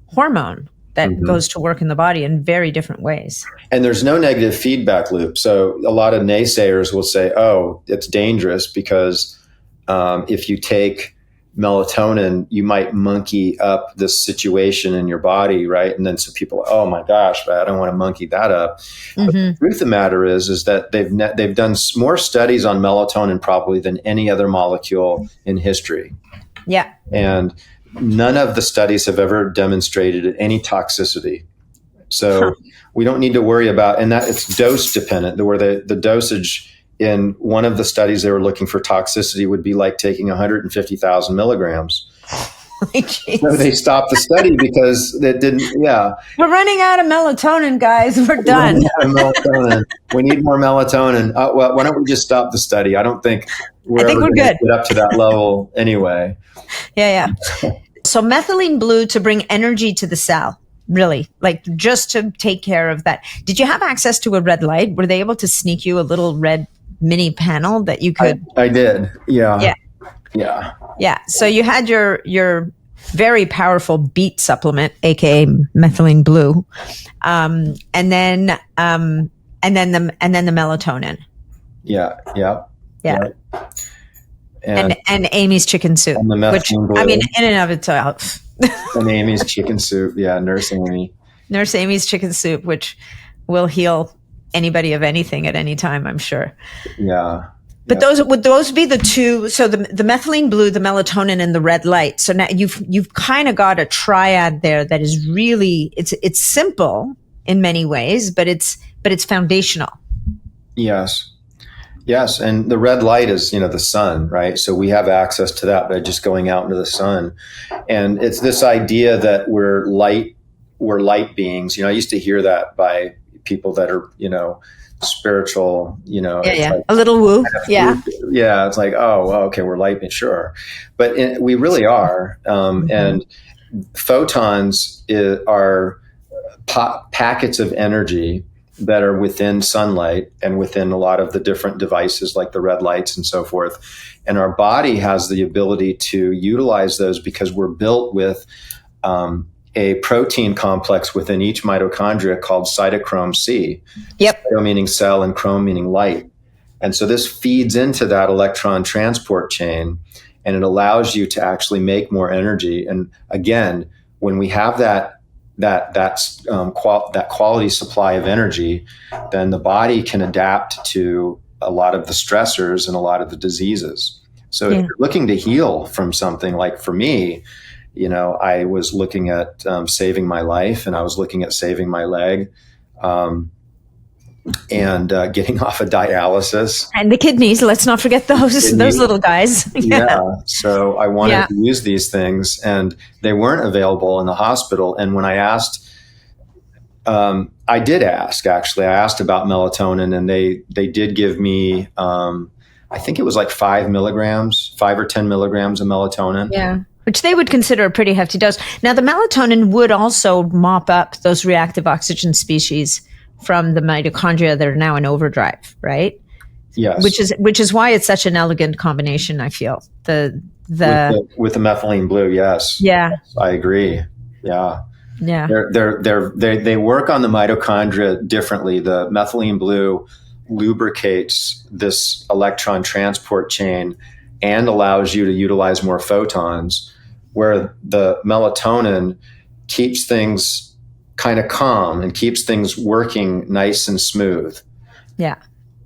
hormone that goes to work in the body in very different ways. And there's no negative feedback loop. So a lot of naysayers will say, oh, it's dangerous because if you take melatonin, you might monkey up this situation in your body, right? And then so people, oh my gosh, I don't want to monkey that up. But the truth of the matter is that they've done more studies on melatonin probably than any other molecule in history. Yeah. And none of the studies have ever demonstrated any toxicity. So we don't need to worry about, and that it's dose dependent, where the dosage in one of the studies they were looking for toxicity would be like taking 150,000 milligrams. So they stopped the study because it didn't. Yeah, we're running out of melatonin, guys. We're done. Melatonin. We need more melatonin. Well, why don't we just stop the study? I think we're good. Get up to that level anyway. Yeah. So methylene blue to bring energy to the cell, really, like just to take care of that. Did you have access to a red light? Were they able to sneak you a little red mini panel that you could? I did. Yeah. So you had your very powerful beet supplement, aka methylene blue, and then the melatonin. Yeah. And Amy's chicken soup, which blue. I mean, in and of itself. And Amy's chicken soup, Nurse Amy's chicken soup, which will heal anybody of anything at any time, I'm sure. Yeah. But would those be the two? So the methylene blue, the melatonin, and the red light. So now you've kind of got a triad there that is really it's simple in many ways, but it's foundational. Yes, and the red light is the sun, right? So we have access to that by just going out into the sun, and it's this idea that we're light beings. I used to hear that by people that are spiritual, like, a little woo. It's like, oh, well, okay, we're light, sure, but we really are. And photons are packets of energy that are within sunlight and within a lot of the different devices like the red lights and so forth. And our body has the ability to utilize those because we're built with a protein complex within each mitochondria called cytochrome C. Yep. Cyto meaning cell and chrome meaning light. And so this feeds into that electron transport chain, and it allows you to actually make more energy. And again, when we have that quality supply of energy, then the body can adapt to a lot of the stressors and a lot of the diseases. So if you're looking to heal from something, like for me, I was looking at saving my life, and I was looking at saving my leg, and getting off of dialysis. And the kidneys, let's not forget those little guys. So I wanted to use these things, and they weren't available in the hospital. And when I asked, I asked about melatonin, and they did give me, I think it was like 5 or 10 milligrams of melatonin. Yeah. Which they would consider a pretty hefty dose. Now, the melatonin would also mop up those reactive oxygen species from the mitochondria that are now in overdrive, right? Yes. Which is why it's such an elegant combination, I feel. With the methylene blue, yes. Yeah. I agree. Yeah. Yeah. They work on the mitochondria differently. The methylene blue lubricates this electron transport chain and allows you to utilize more photons, where the melatonin keeps things kind of calm and keeps things working nice and smooth. Yeah.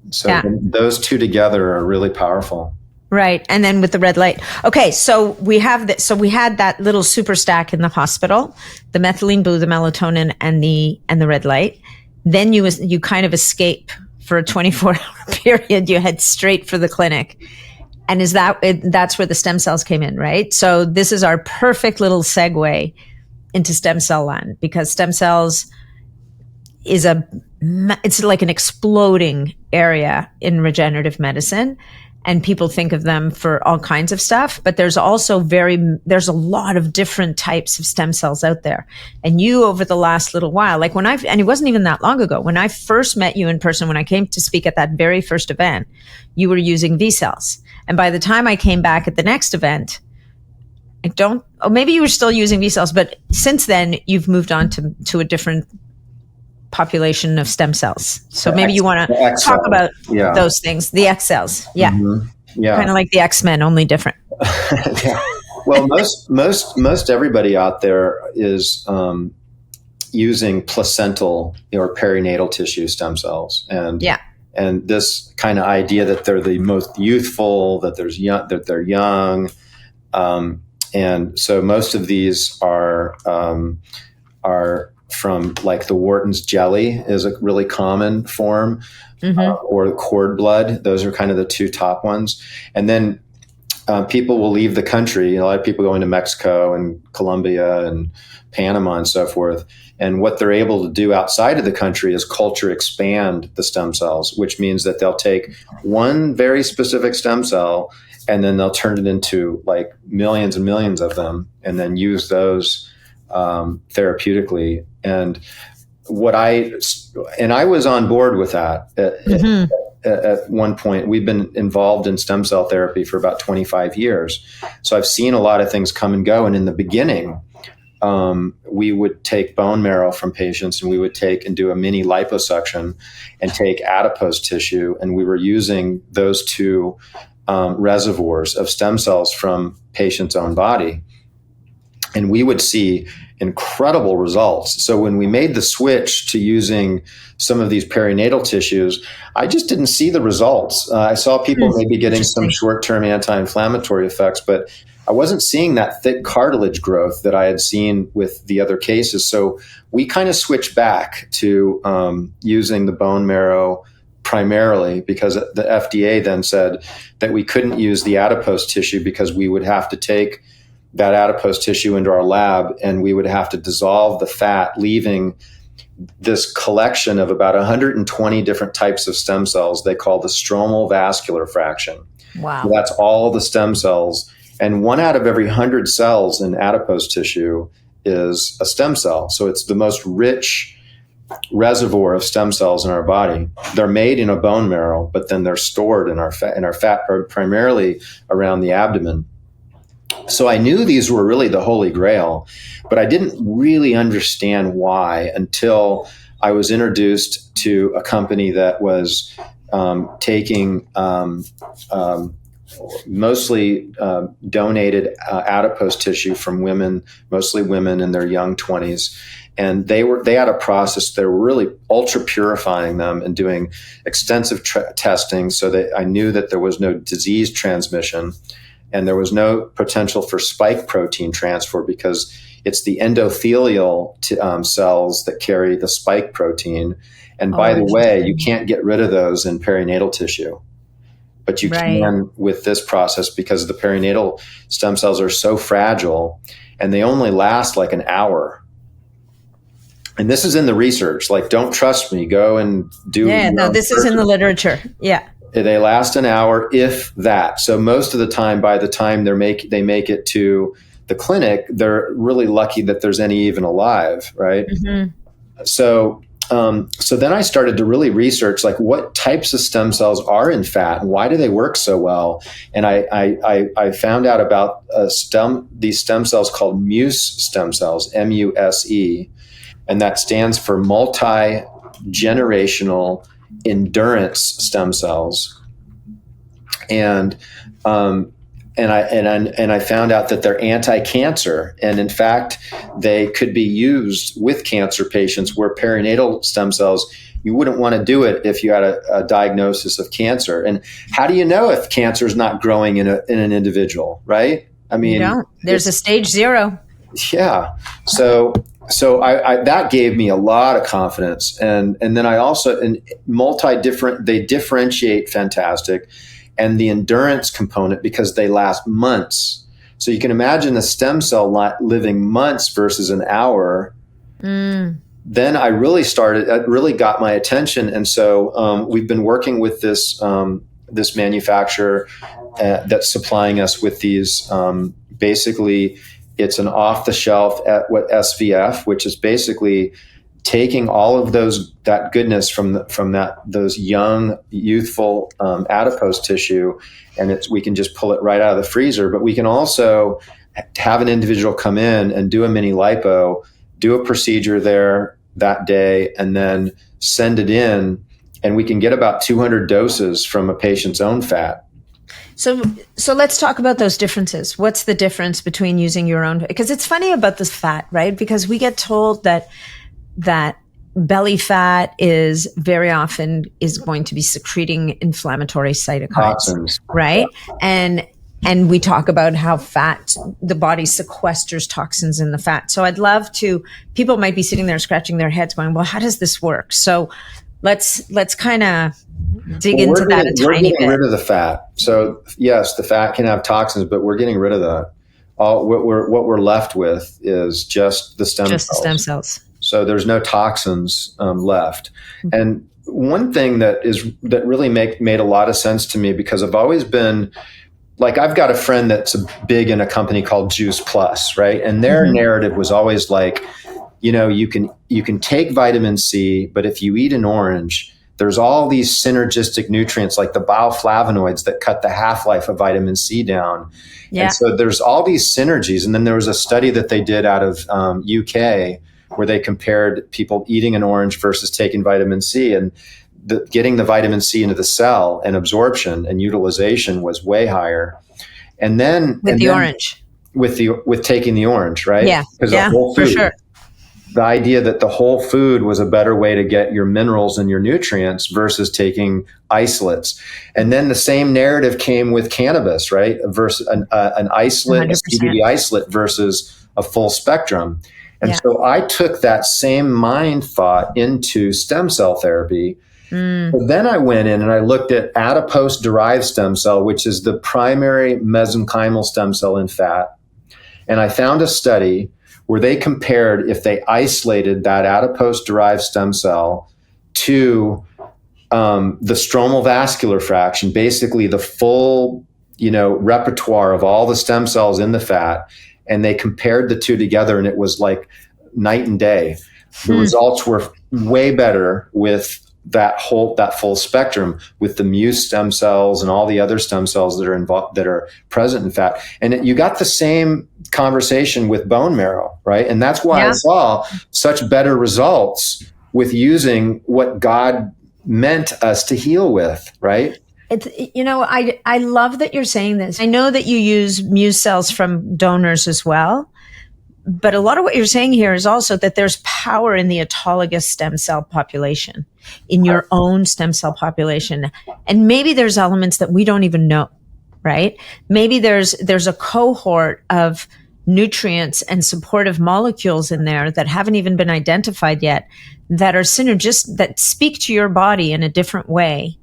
So those two together are really powerful. Right. And then with the red light. Okay. So we have that. So we had that little super stack in the hospital, the methylene blue, the melatonin, and the red light. Then you kind of escape for a 24-hour period. You head straight for the clinic. And that's where the stem cells came in, right? So this is our perfect little segue into stem cell land, because stem cells it's like an exploding area in regenerative medicine, and people think of them for all kinds of stuff, but there's also there's a lot of different types of stem cells out there. And you, over the last little while, like and it wasn't even that long ago, when I first met you in person, when I came to speak at that very first event, you were using V cells. And by the time I came back at the next event, maybe you were still using V cells, but since then you've moved on to a different population of stem cells. So maybe you want to talk about those things, the X cells. Yeah. Mm-hmm. Yeah. Kind of like the X-Men, only different. Yeah. Well, most everybody out there is using placental or perinatal tissue stem cells. And this kind of idea that they're the most youthful, that they're young. And so most of these are from like the Wharton's jelly is a really common form, or cord blood. Those are kind of the two top ones. And then people will leave the country. A lot of people going to Mexico and Colombia and Panama and so forth. And what they're able to do outside of the country is culture expand the stem cells, which means that they'll take one very specific stem cell and then they'll turn it into like millions and millions of them and then use those therapeutically. And I was on board with that at one point. We've been involved in stem cell therapy for about 25 years. So I've seen a lot of things come and go. And in the beginning, we would take bone marrow from patients and we would take and do a mini liposuction and take adipose tissue. And we were using those two reservoirs of stem cells from patient's own body. And we would see incredible results. So when we made the switch to using some of these perinatal tissues, I just didn't see the results. I saw people maybe getting some short-term anti-inflammatory effects, but I wasn't seeing that thick cartilage growth that I had seen with the other cases. So we kind of switched back to using the bone marrow primarily because the FDA then said that we couldn't use the adipose tissue because we would have to take that adipose tissue into our lab and we would have to dissolve the fat, leaving this collection of about 120 different types of stem cells they call the stromal vascular fraction. Wow. So that's all the stem cells. And 1 out of every 100 cells in adipose tissue is a stem cell. So it's the most rich reservoir of stem cells in our body. They're made in a bone marrow, but then they're stored in our fat primarily around the abdomen. So I knew these were really the holy grail, but I didn't really understand why until I was introduced to a company that was taking mostly donated adipose tissue from women, mostly women in their young 20s. And they had a process. They were really ultra purifying them and doing extensive testing so that I knew that there was no disease transmission and there was no potential for spike protein transfer because it's the endothelial cells that carry the spike protein. And by the way, you can't get rid of those in perinatal tissue, but you can with this process because the perinatal stem cells are so fragile and they only last like an hour. And this is in the research. Like, don't trust me. Go and do. Yeah, no, this is in the literature. Yeah. They last an hour, if that. So most of the time, by the time they make it to the clinic, they're really lucky that there's any even alive, right? Mm-hmm. So then I started to really research like what types of stem cells are in fat and why do they work so well? And I found out about these stem cells called MUSE stem cells, MUSE, and that stands for multi-generational endurance stem cells. And I found out that they're anti-cancer, and in fact, they could be used with cancer patients. Where perinatal stem cells, you wouldn't want to do it if you had a diagnosis of cancer. And how do you know if cancer is not growing in an individual, right? I mean, there's a stage 0. Yeah. So I that gave me a lot of confidence, and then I also they differentiate fantastic. And the endurance component, because they last months. So you can imagine a stem cell living months versus an hour. Then I really it really got my attention. And so we've been working with this manufacturer that's supplying us with those. Basically, it's an off-the-shelf SVF, which is basically taking all of that goodness from those young, youthful adipose tissue, and we can just pull it right out of the freezer. But we can also have an individual come in and do a mini lipo, do a procedure there that day, and then send it in, and we can get about 200 doses from a patient's own fat. So let's talk about those differences. What's the difference between using your own? Because it's funny about this fat, right? Because we get told that belly fat is very often is going to be secreting inflammatory cytokines, Toxins. right? And And we talk about how fat, the body sequesters toxins in the fat. So I'd love to, people might be sitting there scratching their heads going, well, how does this work? So let's kind of dig into that a tiny bit. We're getting rid of the fat. So yes, the fat can have toxins, but we're getting rid of that. What we're left with is just the stem cells. Just the stem cells. So there's no toxins left. And one thing that really made a lot of sense to me, because I've always been like, I've got a friend that's big in a company called Juice Plus, right? And their narrative was always like, you can take vitamin C, but if you eat an orange, there's all these synergistic nutrients like the bioflavonoids that cut the half-life of vitamin C down. Yeah. And so there's all these synergies. And then there was a study that they did out of UK where they compared people eating an orange versus taking vitamin C, and getting the vitamin C into the cell and absorption and utilization was way higher. And then orange, with taking the orange, right? Yeah, because the whole food, for sure. The idea that the whole food was a better way to get your minerals and your nutrients versus taking isolates. And then the same narrative came with cannabis, right? Versus an isolate, 100%. A CBD isolate versus a full spectrum. And so I took that same mind thought into stem cell therapy. But then I went in and I looked at adipose-derived stem cell, which is the primary mesenchymal stem cell in fat. And I found a study where they compared if they isolated that adipose-derived stem cell to the stromal vascular fraction, basically the full, repertoire of all the stem cells in the fat. And they compared the two together, and it was like night and day. The results were way better with that full spectrum, with the Muse stem cells and all the other stem cells that are involved, that are present in fat. And you got the same conversation with bone marrow, right? And that's why I saw such better results with using what God meant us to heal with, right? It's, I love that you're saying this. I know that you use Muse cells from donors as well. But a lot of what you're saying here is also that there's power in the autologous stem cell population, in your own stem cell population. And maybe there's elements that we don't even know, right? Maybe there's a cohort of nutrients and supportive molecules in there that haven't even been identified yet, that are synergistic, that speak to your body in a different way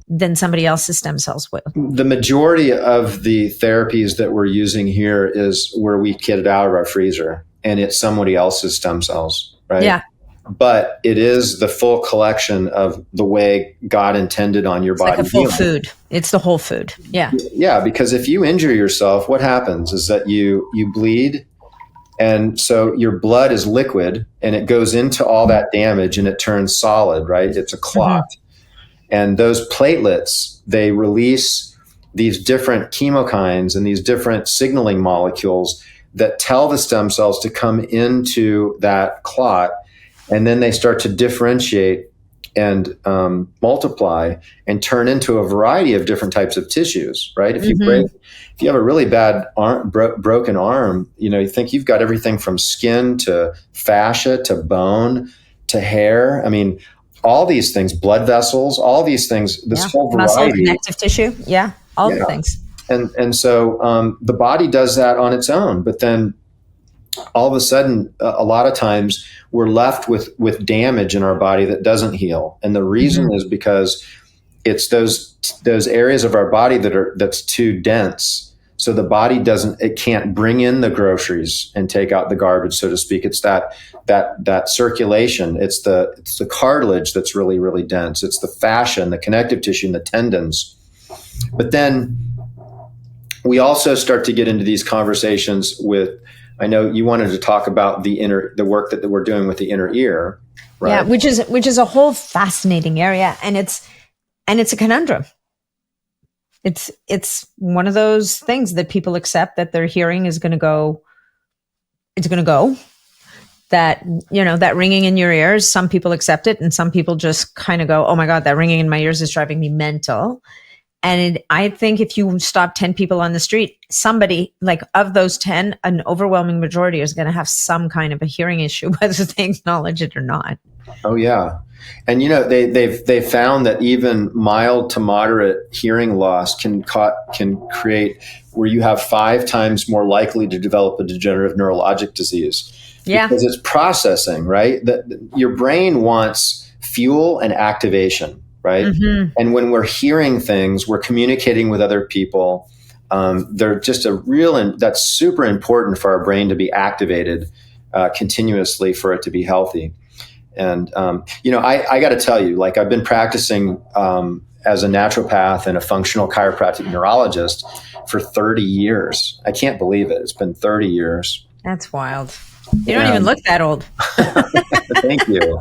than somebody else's stem cells will. The majority of the therapies that we're using here is where we get it out of our freezer, and it's somebody else's stem cells, right? Yeah. But it is the full collection of the way God intended on your body. Like a full food. It's the whole food. Yeah. Yeah, because if you injure yourself, what happens is that you bleed, and so your blood is liquid, and it goes into all that damage, and it turns solid, right? It's a clot. And those platelets, they release these different chemokines and these different signaling molecules that tell the stem cells to come into that clot. And then they start to differentiate and multiply and turn into a variety of different types of tissues, right? If you have a really bad broken arm, you think you've got everything from skin to fascia to bone to hair. I mean, all these things, blood vessels, all these things, this whole variety. Muscle, connective tissue. Yeah. All the things. And so the body does that on its own, but then all of a sudden, a lot of times we're left with damage in our body that doesn't heal. And the reason is because it's those areas of our body that's too dense. So the body it can't bring in the groceries and take out the garbage, so to speak. It's that circulation. It's the cartilage that's really, really dense. It's the fascia and the connective tissue and the tendons. But then we also start to get into these conversations with, I know you wanted to talk about the work that we're doing with the inner ear, right? Yeah, which is a whole fascinating area, and it's a conundrum. It's one of those things that people accept that their hearing is going to go. It's going to go. That, that ringing in your ears, some people accept it, and some people just kind of go, oh my God, that ringing in my ears is driving me mental. And I think if you stop 10 people on the street, somebody, like, of those 10, an overwhelming majority is going to have some kind of a hearing issue, whether they acknowledge it or not. Oh, yeah. And they've found that even mild to moderate hearing loss can create where you have 5 times more likely to develop a degenerative neurologic disease. Yeah. Because it's processing, right? Your brain wants fuel and activation, right? Mm-hmm. And when we're hearing things, we're communicating with other people. They're just that's super important for our brain to be activated continuously for it to be healthy. And, I got to tell you, like, I've been practicing as a naturopath and a functional chiropractic neurologist for 30 years. I can't believe it. It's been 30 years. That's wild. You don't even look that old. Thank you.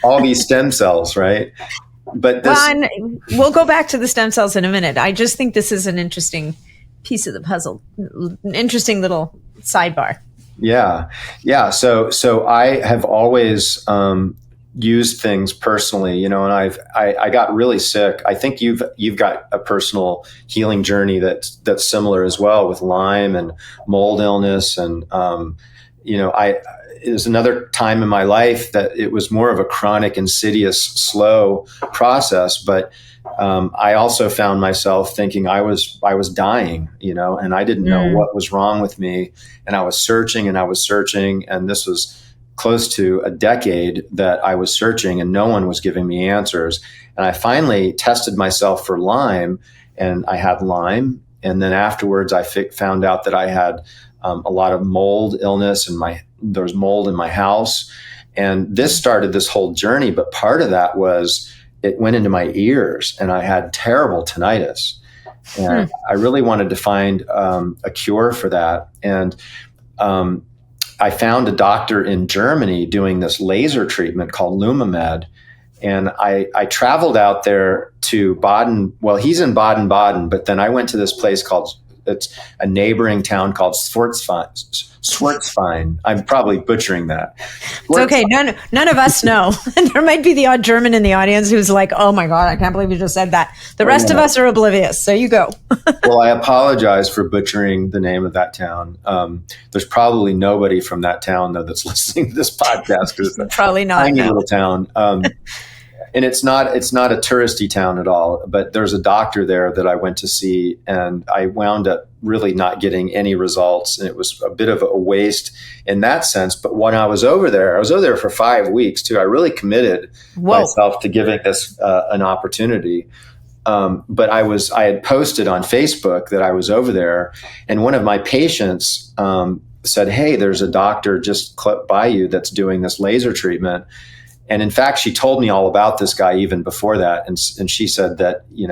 All these stem cells, right? But we'll go back to the stem cells in a minute. I just think this is an interesting piece of the puzzle, an interesting little sidebar. Yeah. So I have always used things personally, and I got really sick. I think you've got a personal healing journey that's similar as well, with Lyme and mold illness, and it was another time in my life that it was more of a chronic, insidious, slow process, but I also found myself thinking I was dying, and I didn't know what was wrong with me. And I was searching, and this was close to a decade that I was searching, and no one was giving me answers. And I finally tested myself for Lyme, and I had Lyme. And then afterwards, I found out that I had a lot of mold illness, and there was mold in my house. And this started this whole journey. But part of that was it went into my ears, and I had terrible tinnitus. And I really wanted to find a cure for that. And I found a doctor in Germany doing this laser treatment called Lumamed. And I traveled out there to Baden. Well, he's in Baden-Baden, but then I went to this place it's a neighboring town called Schwarzwein. I'm probably butchering that. It's okay. None of us know. There might be the odd German in the audience who's like, oh my God, I can't believe you just said that. The rest of us are oblivious. So you go. Well, I apologize for butchering the name of that town. There's probably nobody from that town, though, that's listening to this podcast, because it's probably not a tiny little town. And it's not a touristy town at all, but there's a doctor there that I went to see, and I wound up really not getting any results. And it was a bit of a waste in that sense. But when I was over there for 5 weeks too. I really committed myself to giving this an opportunity. But I had posted on Facebook that I was over there, and one of my patients said, hey, there's a doctor just by you that's doing this laser treatment. And in fact, she told me all about this guy even before that. And she said that, you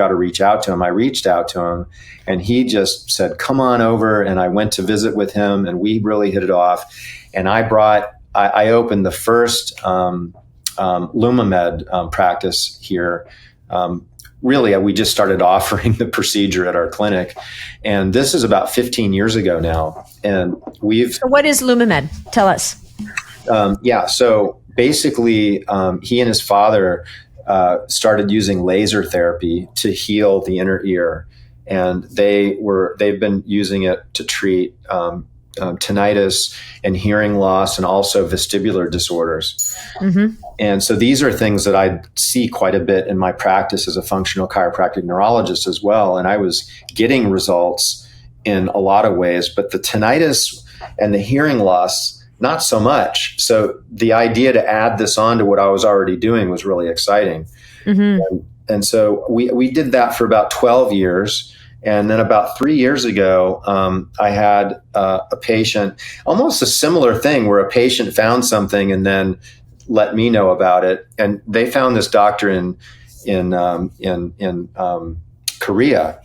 ought to reach out to him. I reached out to him, and he just said, come on over. And I went to visit with him, and we really hit it off. And I opened the first Lumamed practice here. Really, we just started offering the procedure at our clinic. And this is about 15 years ago now. And So what is Lumamed? Tell us. So basically, he and his father started using laser therapy to heal the inner ear, and they've been using it to treat tinnitus and hearing loss, and also vestibular disorders. Mm-hmm. And so these are things that I see quite a bit in my practice as a functional chiropractic neurologist as well. And I was getting results in a lot of ways, but the tinnitus and the hearing loss, not so much. So the idea to add this on to what I was already doing was really exciting. Mm-hmm. And so we did that for about 12 years. And then about 3 years ago, I had a patient, almost a similar thing, where a patient found something and then let me know about it. And they found this doctor in Korea,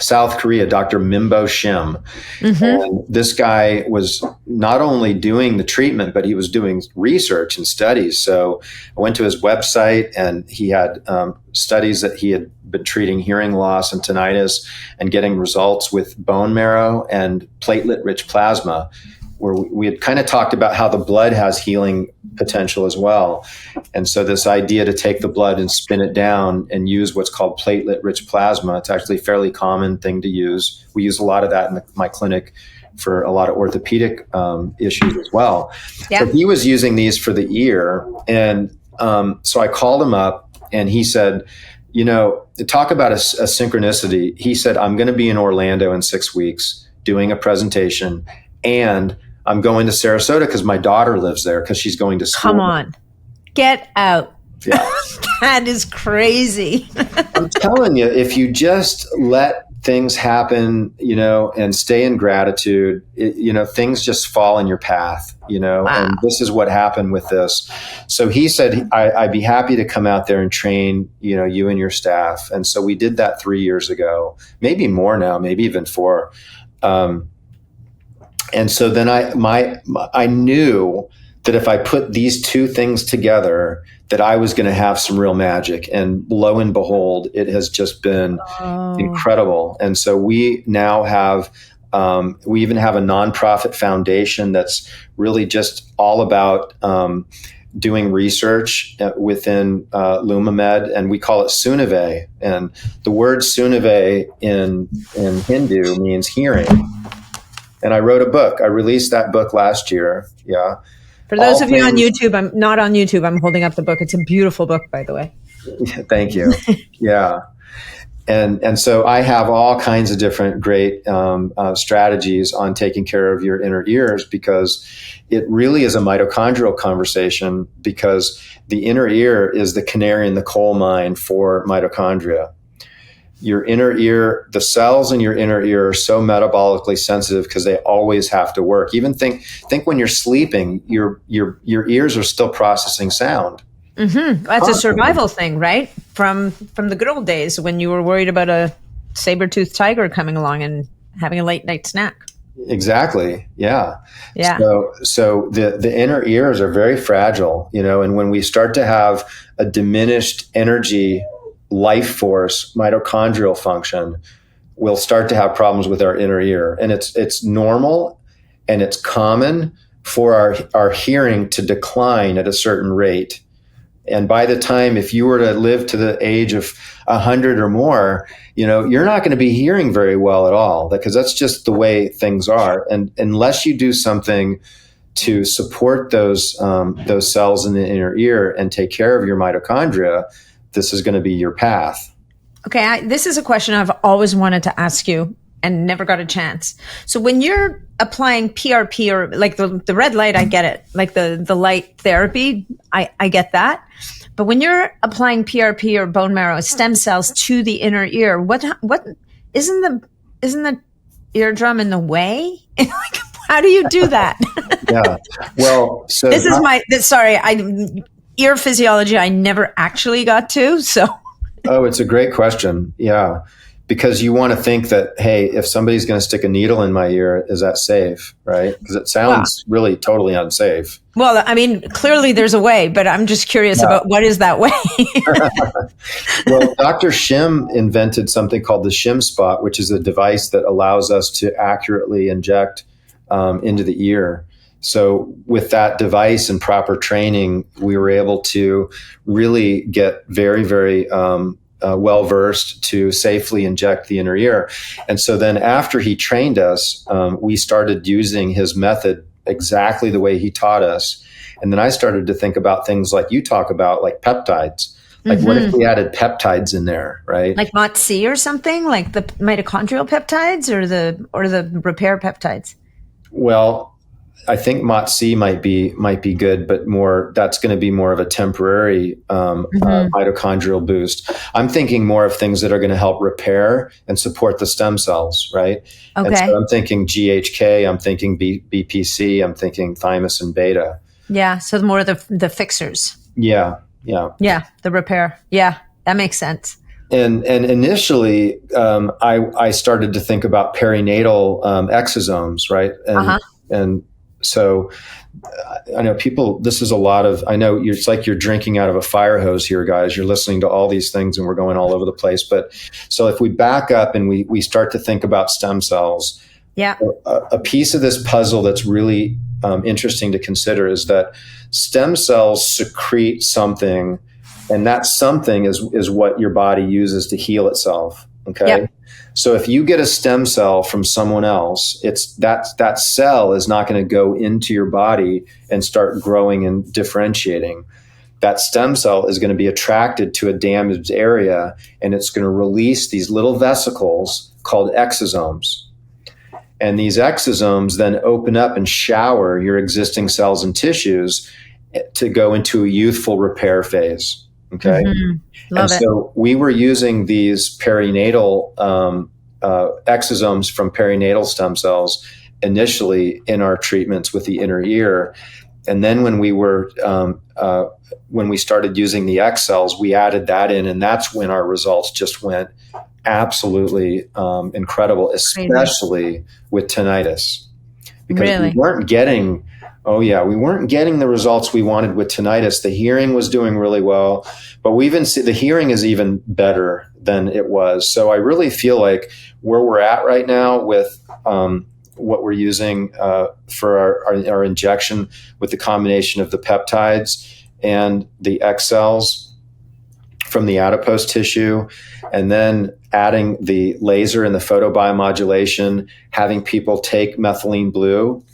South Korea, Dr. Mimbo Shim. Mm-hmm. And this guy was not only doing the treatment, but he was doing research and studies. So I went to his website, and he had studies that he had been treating hearing loss and tinnitus and getting results with bone marrow and platelet-rich plasma, where we had kind of talked about how the blood has healing potential as well. And so this idea to take the blood and spin it down and use what's called platelet-rich plasma, it's actually a fairly common thing to use. We use a lot of that in my clinic for a lot of orthopedic issues as well. Yeah. So he was using these for the ear. And so I called him up and he said, to talk about a synchronicity, he said, I'm going to be in Orlando in 6 weeks doing a presentation, and I'm going to Sarasota because my daughter lives there because she's going to school. Come on. Get out. Yeah. That is crazy. I'm telling you, if you just let things happen, and stay in gratitude, things just fall in your path, Wow. And this is what happened with this. So he said, I'd be happy to come out there and train, you and your staff. And so we did that 3 years ago, maybe more now, maybe even 4. And so then I knew that if I put these two things together, that I was going to have some real magic. And lo and behold, it has just been incredible. And so we now have, we even have a nonprofit foundation that's really just all about doing research within LumaMed, and we call it Sunave. And the word Sunave in Hindu means hearing. And I wrote a book. I released that book last year. Yeah. For those of you on YouTube, I'm not on YouTube. I'm holding up the book. It's a beautiful book, by the way. Thank you. Yeah. And so I have all kinds of different great strategies on taking care of your inner ears, because it really is a mitochondrial conversation, because the inner ear is the canary in the coal mine for mitochondria. Your inner ear, the cells in your inner ear are so metabolically sensitive because they always have to work. Even think when you're sleeping, your ears are still processing sound. Mm-hmm. That's a survival thing, right? From the good old days when you were worried about a saber-toothed tiger coming along and having a late night snack. Exactly. Yeah. Yeah. So the inner ears are very fragile, and when we start to have a diminished energy, life force, mitochondrial function, we'll start to have problems with our inner ear. And it's normal and it's common for our hearing to decline at a certain rate. And by the time, if you were to live to the age of 100 or more, you're not going to be hearing very well at all, because that's just the way things are. And unless you do something to support those cells in the inner ear and take care of your mitochondria, this is going to be your path. Okay, this is a question I've always wanted to ask you and never got a chance. So when you're applying PRP, or like the red light, I get it. Like the light therapy, I get that. But when you're applying PRP or bone marrow stem cells to the inner ear, what isn't the eardrum in the way? How do you do that? Yeah. Well, so this is ear physiology I never actually got to. So. Oh, it's a great question. Yeah. Because you want to think that, hey, if somebody's going to stick a needle in my ear, is that safe? Right? Because it sounds really totally unsafe. Well, I mean, clearly there's a way, but I'm just curious about what is that way? Well, Dr. Shim invented something called the Shim Spot, which is a device that allows us to accurately inject into the ear. So with that device and proper training, we were able to really get very, very well-versed to safely inject the inner ear. And so then after he trained us, we started using his method exactly the way he taught us. And then I started to think about things like you talk about, like peptides. Like what if we added peptides in there, right? Like MOTC or something, like the mitochondrial peptides or the repair peptides? Well, I think MOTC might be good, but that's going to be more of a temporary mitochondrial boost. I'm thinking more of things that are going to help repair and support the stem cells, right? Okay. And so I'm thinking GHK, I'm thinking BPC, I'm thinking thymosin beta. Yeah, so more of the fixers. Yeah. Yeah, the repair. Yeah, that makes sense. And initially, I started to think about perinatal exosomes, right? And so I know people, this is a lot of, I know it's like you're drinking out of a fire hose here, guys. You're listening to all these things and we're going all over the place. But so if we back up and we start to think about stem cells, a piece of this puzzle that's really interesting to consider is that stem cells secrete something, and that something is what your body uses to heal itself. Okay. Yep. So if you get a stem cell from someone else, it's that cell is not going to go into your body and start growing and differentiating. That stem cell is going to be attracted to a damaged area, and it's going to release these little vesicles called exosomes. And these exosomes then open up and shower your existing cells and tissues to go into a youthful repair phase. Okay. Love it. So we were using these perinatal exosomes from perinatal stem cells initially in our treatments with the inner ear. And then when we started using the X cells, we added that in, and that's when our results just went absolutely incredible, especially with tinnitus, because we weren't getting the results we wanted with tinnitus. The hearing was doing really well, but the hearing is even better than it was. So I really feel like where we're at right now with what we're using for our injection with the combination of the peptides and the X cells from the adipose tissue, and then adding the laser and the photobiomodulation, having people take methylene blue,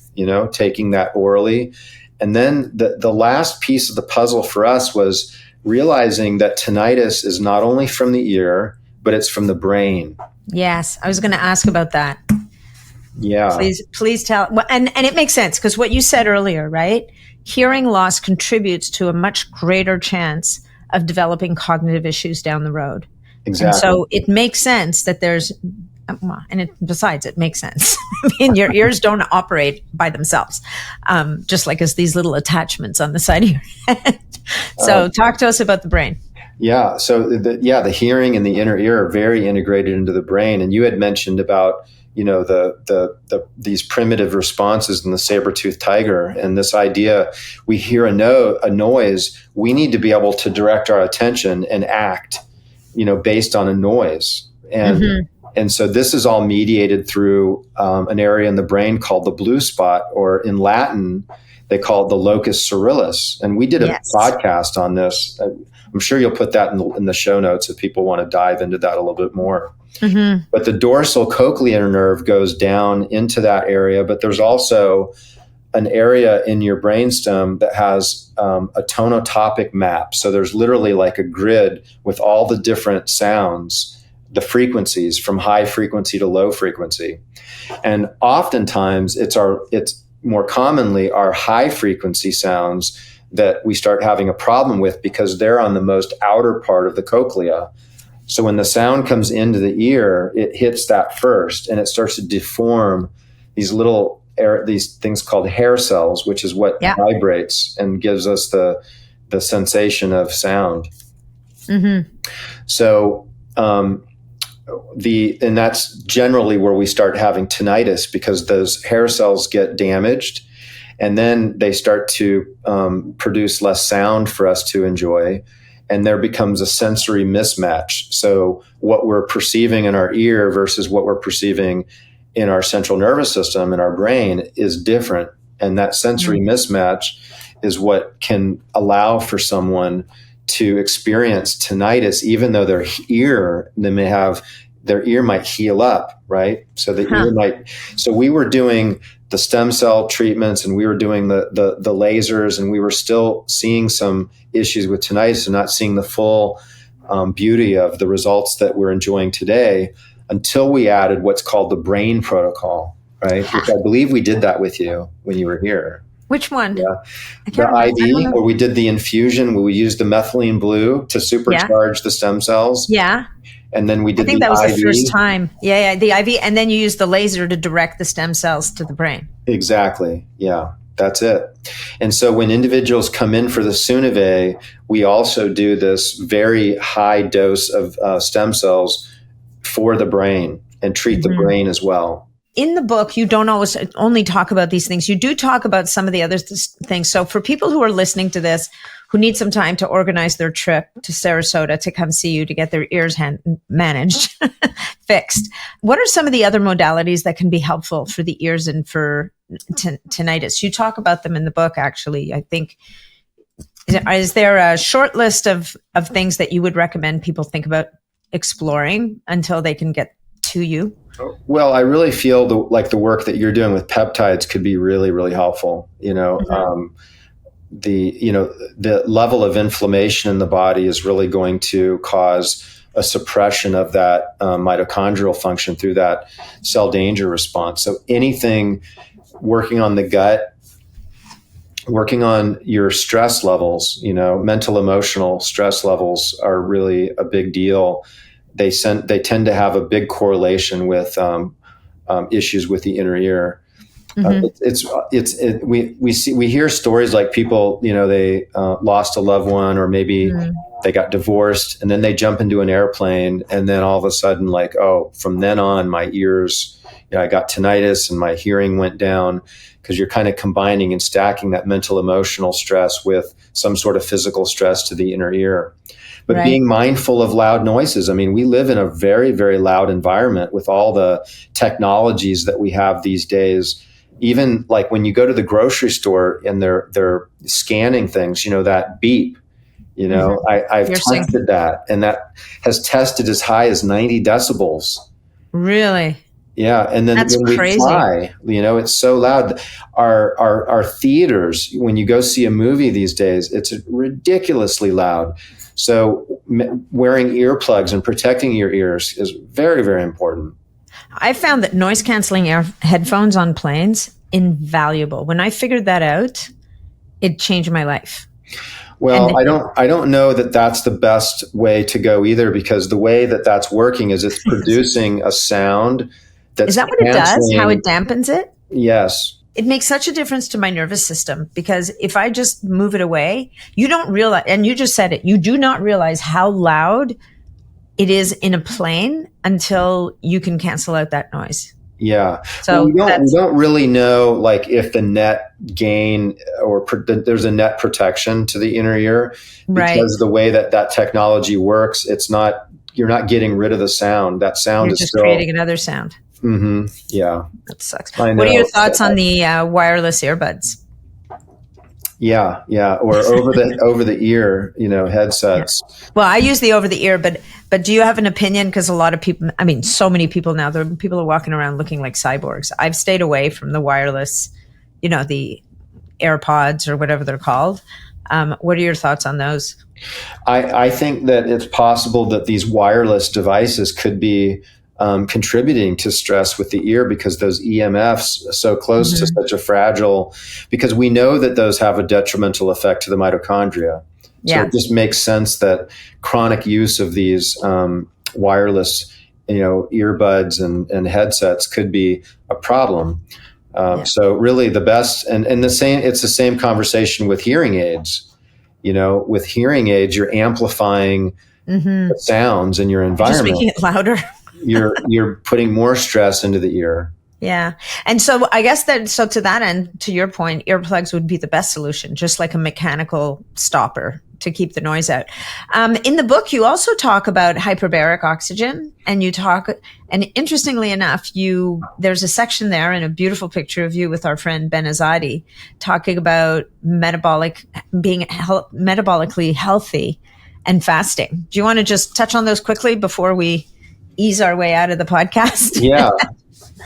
taking that orally. And then the last piece of the puzzle for us was realizing that tinnitus is not only from the ear, but it's from the brain. Yes, I was going to ask about that. Yeah. Please tell. And it makes sense because what you said earlier, right? Hearing loss contributes to a much greater chance of developing cognitive issues down the road. Exactly. And so it makes sense that besides, it makes sense. I mean, your ears don't operate by themselves, just like as these little attachments on the side of your head. So talk to us about the brain. Yeah. So the hearing and the inner ear are very integrated into the brain. And you had mentioned about, these primitive responses in the saber-toothed tiger, and this idea, we hear a noise, we need to be able to direct our attention and act, based on a noise. And so this is all mediated through an area in the brain called the blue spot, or in Latin, they call it the locus coeruleus. And we did a podcast on this. I'm sure you'll put that in the show notes if people want to dive into that a little bit more. Mm-hmm. But the dorsal cochlear nerve goes down into that area, but there's also an area in your brainstem that has a tonotopic map. So there's literally like a grid with all the different sounds, the frequencies from high frequency to low frequency. And oftentimes it's more commonly our high frequency sounds that we start having a problem with because they're on the most outer part of the cochlea. So when the sound comes into the ear, it hits that first and it starts to deform these things called hair cells, which is what vibrates and gives us the sensation of sound. Mm-hmm. So, and that's generally where we start having tinnitus, because those hair cells get damaged and then they start to produce less sound for us to enjoy. And there becomes a sensory mismatch. So what we're perceiving in our ear versus what we're perceiving in our central nervous system and our brain is different. And that sensory mismatch is what can allow for someone to experience tinnitus, even though their ear might heal up, right? So the ear might. So we were doing the stem cell treatments and we were doing the lasers, and we were still seeing some issues with tinnitus and not seeing the full beauty of the results that we're enjoying today, until we added what's called the brain protocol, right? Which I believe we did that with you when you were here. Which one? Yeah. The IV, where we did the infusion, where we used the methylene blue to supercharge the stem cells. Yeah. And then we did the IV. I think that was the first time. Yeah, the IV. And then you use the laser to direct the stem cells to the brain. Exactly. Yeah, that's it. And so when individuals come in for the Sunave, we also do this very high dose of stem cells for the brain and treat the brain as well. In the book, you don't always only talk about these things. You do talk about some of the other things. So for people who are listening to this, who need some time to organize their trip to Sarasota to come see you to get their ears managed, fixed, what are some of the other modalities that can be helpful for the ears and for tinnitus? You talk about them in the book, actually. I think, is there a short list of things that you would recommend people think about exploring until they can get to you? Well, I really feel like the work that you're doing with peptides could be really, really helpful. The level of inflammation in the body is really going to cause a suppression of that mitochondrial function through that cell danger response. So anything working on the gut, working on your stress levels, mental, emotional stress levels are really a big deal. They tend to have a big correlation with issues with the inner ear. We hear stories like people, they lost a loved one, or maybe they got divorced, and then they jump into an airplane, and then all of a sudden, like, oh, from then on, my ears, I got tinnitus and my hearing went down, because you're kind of combining and stacking that mental, emotional stress with some sort of physical stress to the inner ear. But right. Being mindful of loud noises. I mean, we live in a very, very loud environment with all the technologies that we have these days. Even like when you go to the grocery store and they're scanning things, that beep, I've tested that, and that has tested as high as 90 decibels. Really? Yeah. And then That's when crazy. We fly, it's so loud. Our theaters, when you go see a movie these days, it's ridiculously loud. So wearing earplugs and protecting your ears is very, very important. I found that noise canceling headphones on planes, invaluable. When I figured that out, it changed my life. Well, I don't know that that's the best way to go either, because the way that that's working is it's producing a sound that's Is that what it does? How it dampens it? Yes. It makes such a difference to my nervous system, because if I just move it away, you don't realize, and you just said it, you do not realize how loud it is in a plane until you can cancel out that noise. Yeah. So we don't really know, like, if the net gain or there's a net protection to the inner ear, because the way that technology works, you're not getting rid of the sound. That sound is just still creating another sound. Mm-hmm. Yeah. That sucks. What are your thoughts on the wireless earbuds? Yeah. Or over the ear, headsets. Yeah. Well, I use the over the ear, but do you have an opinion? Because a lot of people, so many people now, people are walking around looking like cyborgs. I've stayed away from the wireless, the AirPods or whatever they're called. What are your thoughts on those? I think that it's possible that these wireless devices could be contributing to stress with the ear, because those EMFs are so close to such a fragile, because we know that those have a detrimental effect to the mitochondria. So it just makes sense that chronic use of these wireless, earbuds and headsets could be a problem. So really the best, and it's the same conversation with hearing aids. With hearing aids, you're amplifying the sounds in your environment. You're just making it louder. you're putting more stress into the ear. Yeah. And so I guess to that end, to your point, earplugs would be the best solution, just like a mechanical stopper to keep the noise out. In the book, you also talk about hyperbaric oxygen, and and interestingly enough, there's a section there and a beautiful picture of you with our friend Ben Azadi talking about being metabolically healthy and fasting. Do you want to just touch on those quickly before we ease our way out of the podcast?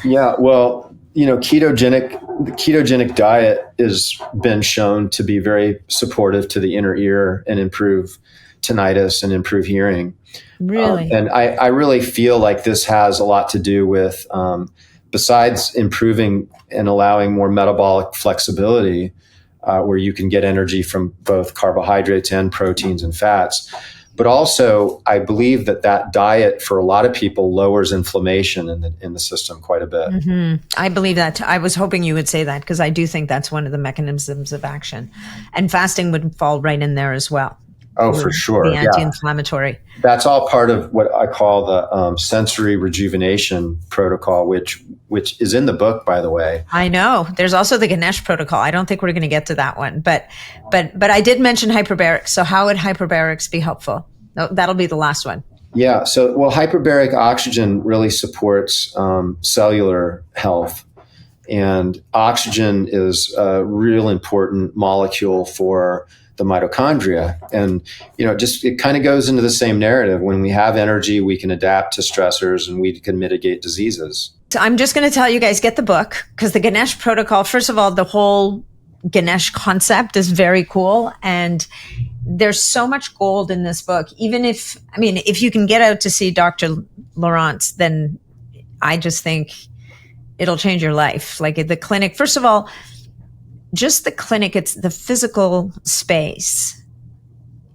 Yeah. Well, the ketogenic diet has been shown to be very supportive to the inner ear and improve tinnitus and improve hearing. Really? And I really feel like this has a lot to do with, besides improving and allowing more metabolic flexibility, where you can get energy from both carbohydrates and proteins and fats. But also, I believe that diet for a lot of people lowers inflammation in the system quite a bit. Mm-hmm. I believe that. I was hoping you would say that, because I do think that's one of the mechanisms of action. And fasting would fall right in there as well. Oh, for sure. The anti-inflammatory. That's all part of what I call the sensory rejuvenation protocol, which is in the book, by the way. I know. There's also the Ganesh protocol. I don't think we're going to get to that one, but I did mention hyperbarics. So how would hyperbarics be helpful? No, that'll be the last one. Yeah. So, hyperbaric oxygen really supports cellular health, and oxygen is a real important molecule for the the mitochondria. And, it kind of goes into the same narrative. When we have energy, we can adapt to stressors and we can mitigate diseases. So I'm just going to tell you guys, get the book, because the Ganesh protocol, first of all, the whole Ganesh concept is very cool. And there's so much gold in this book. Even if you can get out to see Dr. Lieurance, then I just think it'll change your life. Like at the clinic, first of all, just the clinic, it's the physical space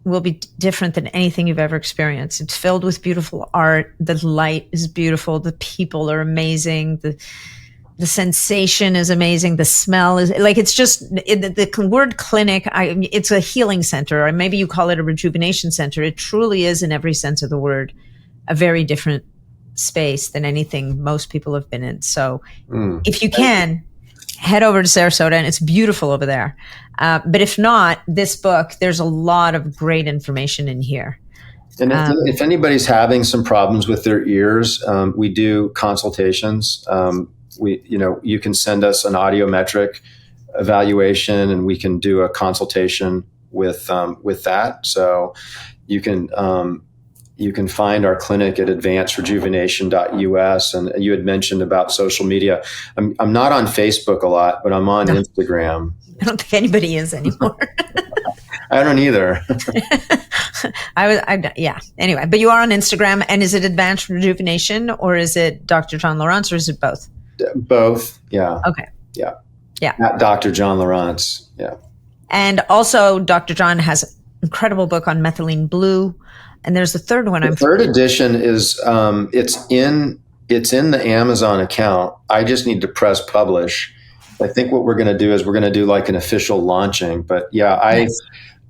will be different than anything you've ever experienced. It's filled with beautiful art. The light is beautiful. The people are amazing. The sensation is amazing. The smell is like, it's just the word clinic. It's a healing center, or maybe you call it a rejuvenation center. It truly is, in every sense of the word, a very different space than anything most people have been in. So if you can, head over to Sarasota, and it's beautiful over there. But if not, this book, there's a lot of great information in here. And if anybody's having some problems with their ears, we do consultations. You can send us an audiometric evaluation, and we can do a consultation with that. So you can find our clinic at advancedrejuvenation.us. And you had mentioned about social media. I'm not on Facebook a lot, but I'm on Instagram. I don't think anybody is anymore. I don't either. Anyway, but you are on Instagram, and is it Advanced Rejuvenation, or is it Dr. John Lieurance, or is it both? Both. Yeah. Okay. Yeah. Yeah. At Dr. John Lieurance. Yeah. And also Dr. John has an incredible book on methylene blue. And there's the third one. The third edition is, it's in the Amazon account. I just need to press publish. I think what we're going to do is we're going to do like an official launching. But yeah,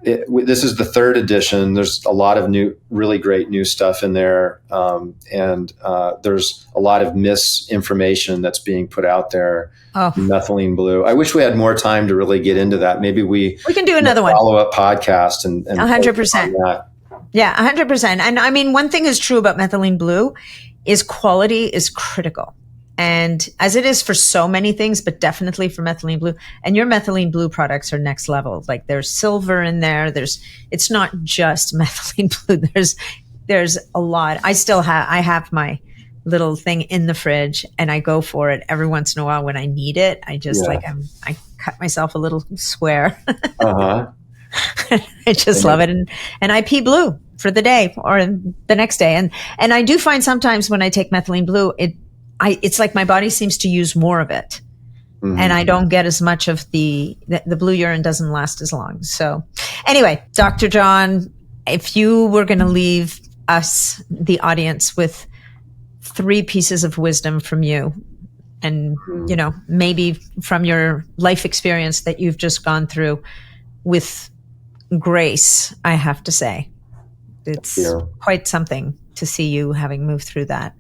this is the third edition. There's a lot of really great new stuff in there. And there's a lot of misinformation that's being put out there. Oh. Methylene blue. I wish we had more time to really get into that. Maybe we can do another follow-up podcast and 100%. Yeah, 100%. And I mean, one thing is true about methylene blue is quality is critical. And as it is for so many things, but definitely for methylene blue. And your methylene blue products are next level. Like there's silver in there. It's not just methylene blue. There's a lot. I have my little thing in the fridge, and I go for it every once in a while when I need it. I just I cut myself a little square. Uh-huh. I just love it. And I pee blue for the day or the next day. And I do find sometimes when I take methylene blue, it's like my body seems to use more of it. Mm-hmm. And I don't get as much of the blue urine doesn't last as long. So anyway, Dr. John, if you were going to leave us, the audience, with 3 pieces of wisdom from you, and, maybe from your life experience that you've just gone through with grace, I have to say, it's quite something to see you having moved through that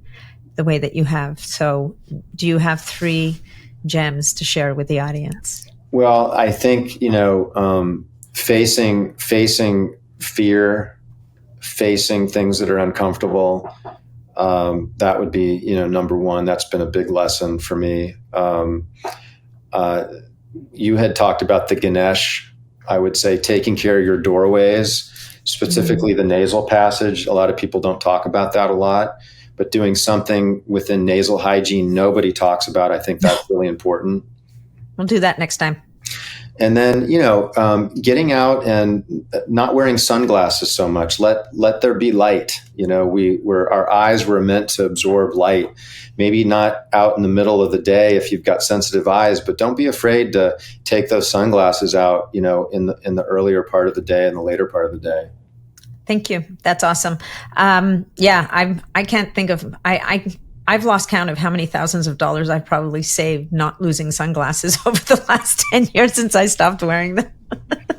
the way that you have. So do you have 3 gems to share with the audience? Well, I think, facing fear, facing things that are uncomfortable, that would be, number one. That's been a big lesson for me. You had talked about the Ganesh. I would say taking care of your doorways, specifically the nasal passage. A lot of people don't talk about that a lot, but doing something within nasal hygiene nobody talks about. I think that's really important. We'll do that next time. And then, getting out and not wearing sunglasses so much. Let there be light. Our eyes were meant to absorb light. Maybe not out in the middle of the day if you've got sensitive eyes, but don't be afraid to take those sunglasses out, in the earlier part of the day and the later part of the day. Thank you. That's awesome. I can't think of, I've lost count of how many thousands of dollars I've probably saved not losing sunglasses over the last 10 years since I stopped wearing them.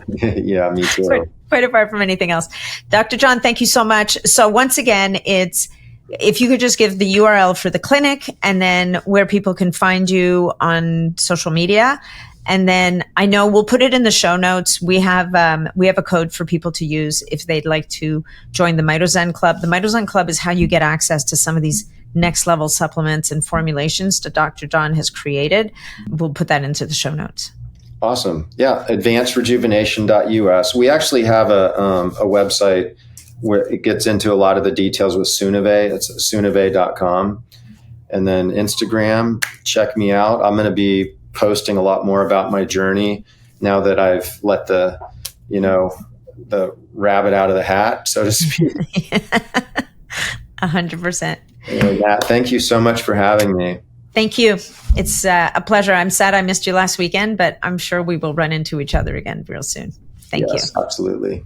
Yeah, me too. Quite apart from anything else. Dr. John, thank you so much. So once again, if you could just give the URL for the clinic, and then where people can find you on social media. And then I know we'll put it in the show notes. We have a code for people to use if they'd like to join the Mitozen Club. The Mitozen Club is how you get access to some of these next level supplements and formulations that Dr. John has created. We'll put that into the show notes. Awesome. Yeah. advancedrejuvenation.us. We actually have a website where it gets into a lot of the details with Sunave. It's sunave.com. And then Instagram, check me out. I'm going to be posting a lot more about my journey now that I've let the rabbit out of the hat, so to speak. 100%. Matt, thank you so much for having me. Thank you. It's a pleasure. I'm sad I missed you last weekend, but I'm sure we will run into each other again real soon. Thank you. Yes, absolutely.